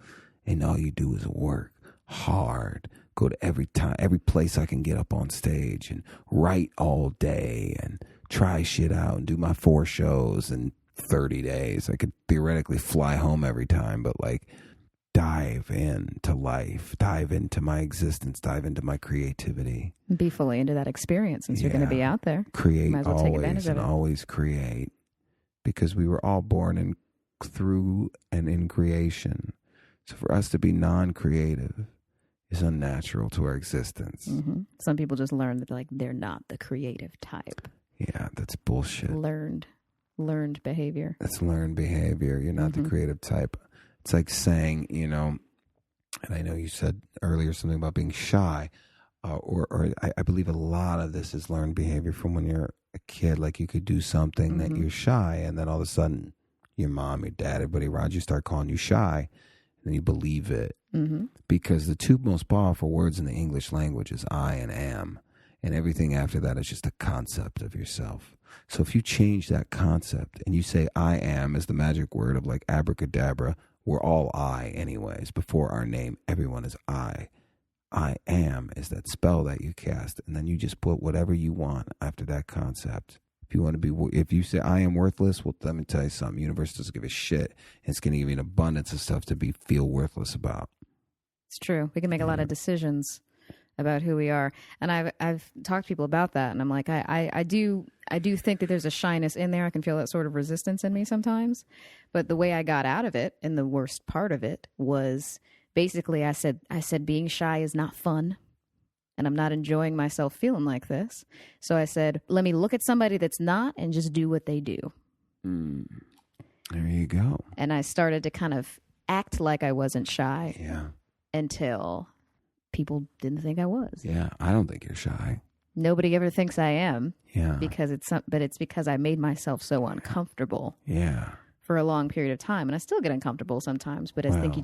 and all you do is work hard. Go to every place I can get up on stage and write all day and try shit out and do my 4 shows in 30 days. I could theoretically fly home every time, but like dive into life, dive into my existence, dive into my creativity. Be fully into that experience since you're going to be out there. Create Might as well take advantage always and of it. always create, because we were all born through and in creation. So for us to be non-creative is unnatural to our existence. Mm-hmm. Some people just learn that like they're not the creative type. Yeah, that's bullshit. Learned behavior. That's learned behavior. You're not the creative type. It's like saying, and I know you said earlier something about being shy, or I believe a lot of this is learned behavior from when you're a kid. Like you could do something that you're shy, and then all of a sudden your mom, your dad, everybody around you start calling you shy, and then you believe it. Mm-hmm. Because the 2 most powerful words in the English language is I and am, and everything after that is just a concept of yourself. So if you change that concept and you say I am as the magic word of like abracadabra, we're all I anyways. Before our name, everyone is I. I am is that spell that you cast, and then you just put whatever you want after that concept. If you say I am worthless, well, let me tell you something. Universe doesn't give a shit. It's going to give you an abundance of stuff to feel worthless about. It's true. We can make a lot of decisions about who we are, and I've talked to people about that, and I'm like, I do think that there's a shyness in there. I can feel that sort of resistance in me sometimes, but the way I got out of it, and the worst part of it, was basically I said being shy is not fun, and I'm not enjoying myself feeling like this. So I said, let me look at somebody that's not and just do what they do. There you go. And I started to kind of act like I wasn't shy. Yeah. Until people didn't think I was. Yeah, I don't think you're shy. Nobody ever thinks I am. Yeah. But it's because I made myself so uncomfortable. Yeah. For a long period of time, and I still get uncomfortable sometimes. But I think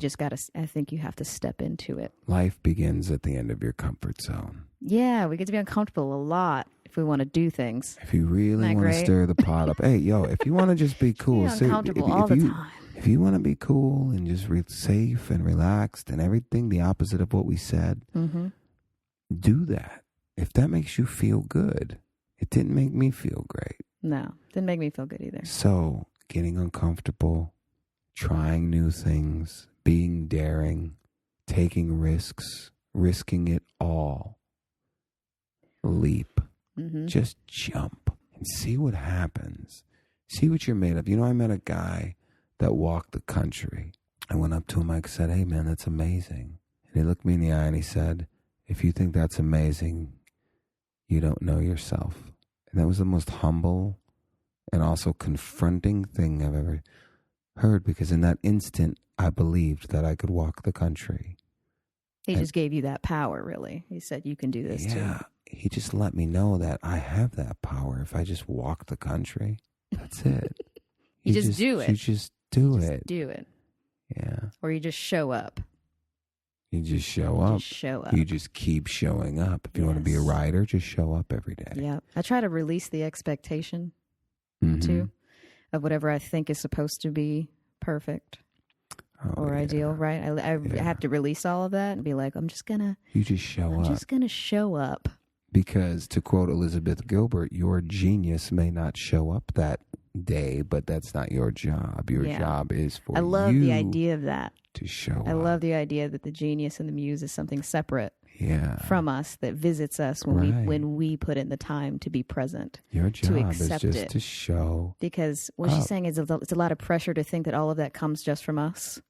you have to step into it. Life begins at the end of your comfort zone. Yeah, we get to be uncomfortable a lot if we want to do things. If you really want to stir the pot up, hey, yo, if you want to just be cool, uncomfortable all the time. If you want to be cool and just safe and relaxed and everything the opposite of what we said, do that. If that makes you feel good. It didn't make me feel great. No, didn't make me feel good either. So getting uncomfortable, trying new things, being daring, taking risks, risking it all. Leap. Just jump and see what happens. See what you're made of. I met a guy that walked the country. I went up to him. I said, hey, man, that's amazing. And he looked me in the eye and he said, if you think that's amazing, you don't know yourself. And that was the most humble and also confronting thing I've ever heard, because in that instant, I believed that I could walk the country. He just gave you that power, really. He said, you can do this too. Yeah, he just let me know that I have that power if I just walk the country. That's it. You just do it. You just do it. Do it. Yeah. Or you just show up. You just show up. You just keep showing up. If you want to be a writer, just show up every day. Yeah. I try to release the expectation, too, of whatever I think is supposed to be perfect or ideal, right? I have to release all of that and be like, I'm just going to show up. Because to quote Elizabeth Gilbert, your genius may not show up that day, but that's not your job. Your job is for you. I love the idea of that. To show up. I love the idea that the genius and the muse is something separate. from us that visits us when we put in the time to be present. Your job to is accept just it. to show. Because what she's saying is it's a lot of pressure to think that all of that comes just from us.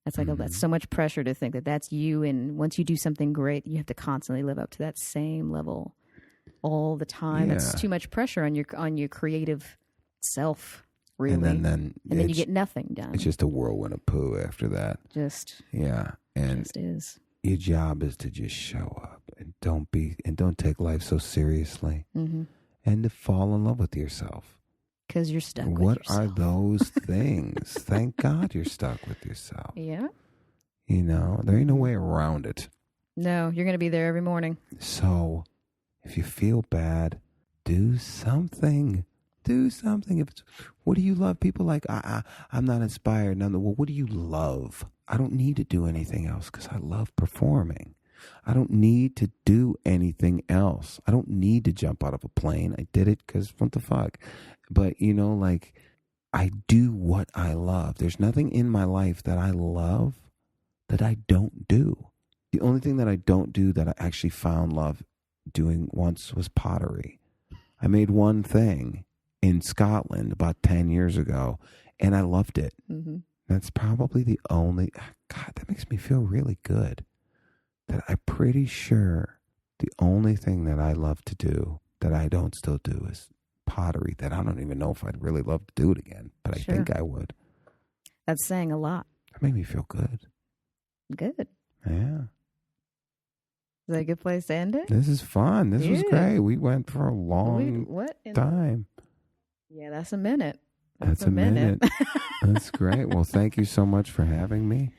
That's like that's so much pressure to think that that's you. And once you do something great, you have to constantly live up to that same level all the time. Yeah. That's too much pressure on your creative self. Really. And then you get nothing done. It's just a whirlwind of poo after that. And just is. Your job is to just show up and don't take life so seriously, and to fall in love with yourself. Because you're stuck with yourself. What are those things? Thank God you're stuck with yourself. Yeah. There ain't no way around it. No, you're going to be there every morning. So if you feel bad, do something. Do something. What do you love? People like, I'm not inspired. Well, what do you love? I don't need to do anything else because I love performing. I don't need to do anything else. I don't need to jump out of a plane. I did it because what the fuck? But, I do what I love. There's nothing in my life that I love that I don't do. The only thing that I don't do that I actually found love doing once was pottery. I made one thing in Scotland about 10 years ago, and I loved it. Mm-hmm. That's probably the only... God, that makes me feel really good. That I'm pretty sure the only thing that I love to do that I don't still do is pottery, that I don't even know if I'd really love to do it again, but I think I would. That's saying a lot. That made me feel good. Good. Yeah. Is that a good place to end it? This is fun. This was great. We went for a long time. Yeah, that's a minute. That's a minute. That's great. Well, thank you so much for having me.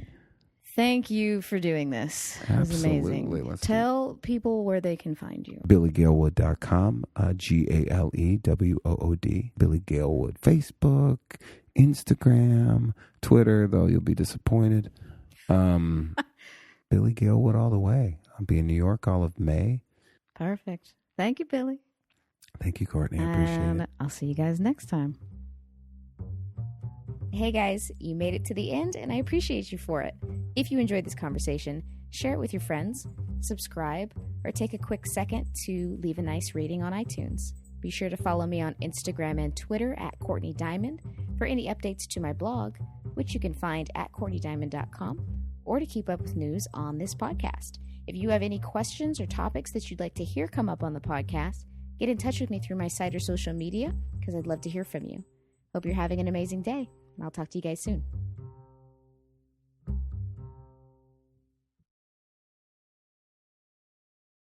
Thank you for doing this. It was amazing. Tell people where they can find you. BillyGalewood.com, GALEWOOD. Billy Galewood. Facebook, Instagram, Twitter, though you'll be disappointed. Billy Galewood all the way. I'll be in New York all of May. Perfect. Thank you, Billy. Thank you, Courtney. I appreciate it. I'll see you guys next time. Hey guys, you made it to the end and I appreciate you for it. If you enjoyed this conversation, share it with your friends, subscribe, or take a quick second to leave a nice rating on iTunes. Be sure to follow me on Instagram and Twitter at Courtney Diamond for any updates to my blog, which you can find at CourtneyDiamond.com, or to keep up with news on this podcast. If you have any questions or topics that you'd like to hear come up on the podcast, get in touch with me through my site or social media because I'd love to hear from you. Hope you're having an amazing day, and I'll talk to you guys soon.